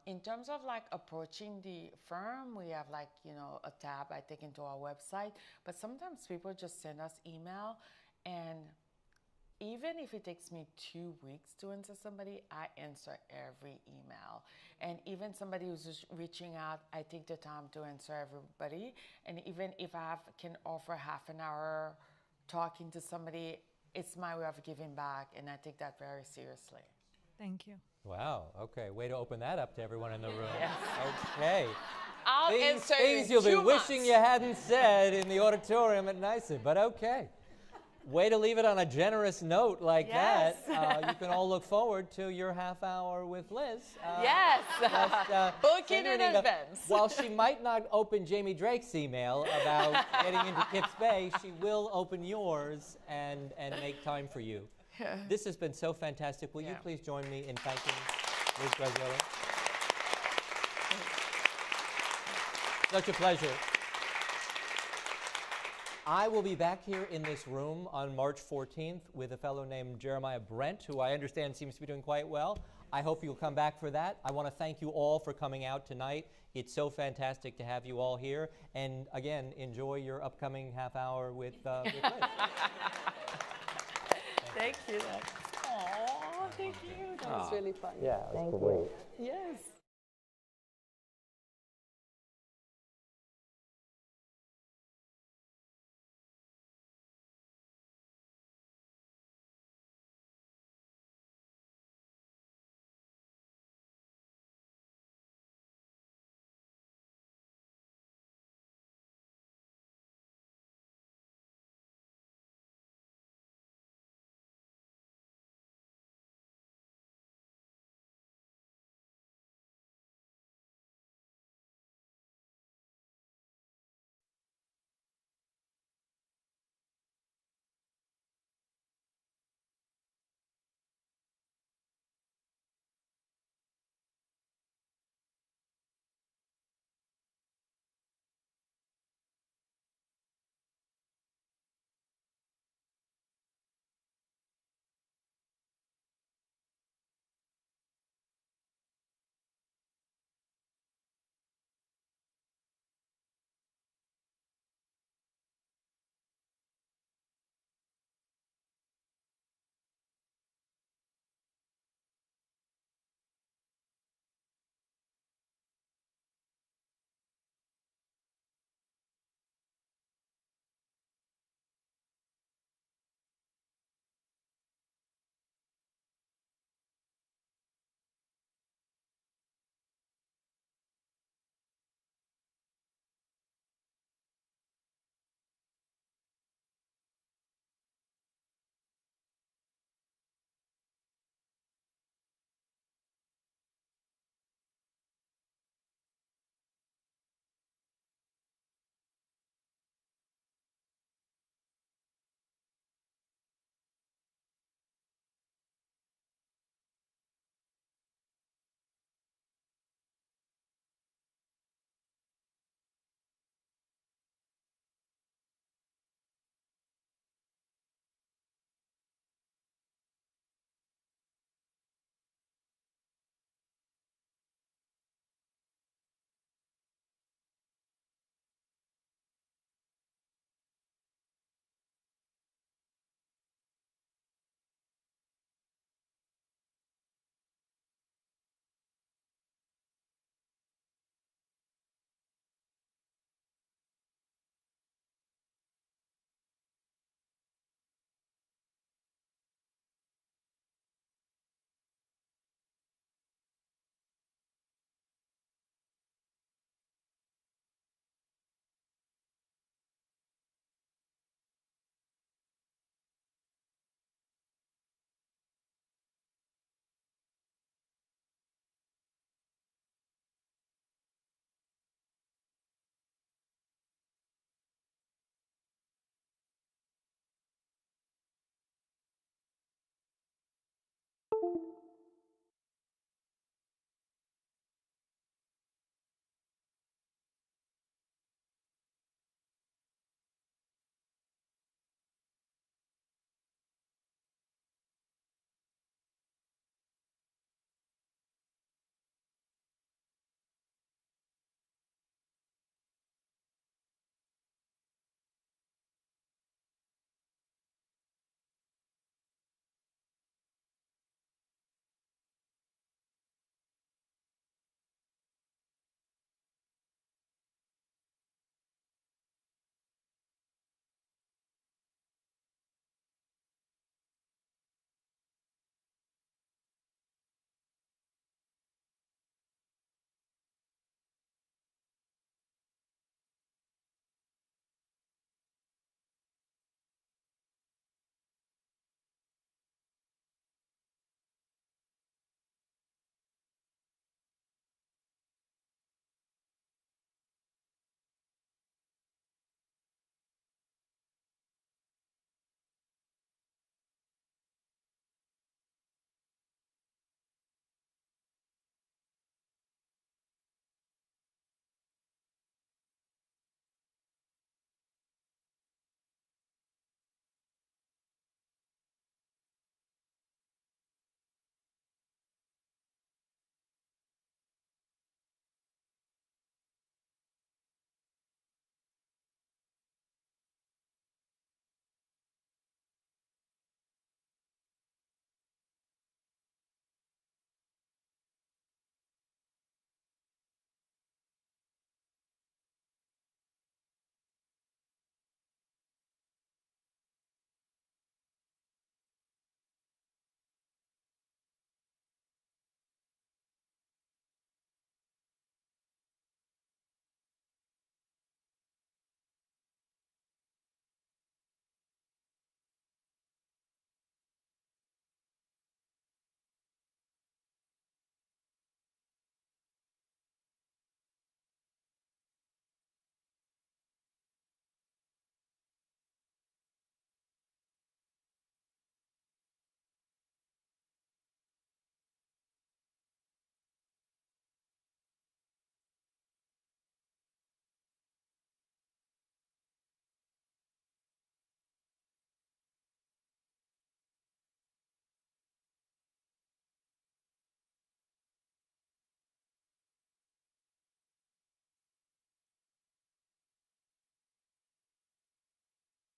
In terms of like approaching the firm, we have like, you know, a tab I think into our website, but sometimes people just send us email, and even if it takes me 2 weeks to answer somebody, I answer every email. And even somebody who's just reaching out, I take the time to answer everybody. And even if I can offer half an hour talking to somebody, it's my way of giving back, and I take that very seriously. Thank you. Wow. Okay. Way to open that up to everyone in the room. Yes. Okay. I'll answer things you you'll be 2 months. wishing you hadn't said in the auditorium at NYSID, but okay. Way to leave it on a generous note like Yes. that. You can all look forward to your half hour with Liz. Yes. Book send it her in an email. advance. While she might not open Jamie Drake's email about getting into Kips Bay, she will open yours and make time for you. This has been so fantastic. Will you please join me in thanking Liz Graziolo? Such a pleasure. I will be back here in this room on March 14th with a fellow named Jeremiah Brent, who I understand seems to be doing quite well. I hope you'll come back for that. I want to thank you all for coming out tonight. It's so fantastic to have you all here. And again, enjoy your upcoming half hour with Liz. Thank you. Oh, thank you. That was really fun. Yeah, it was great. Yes.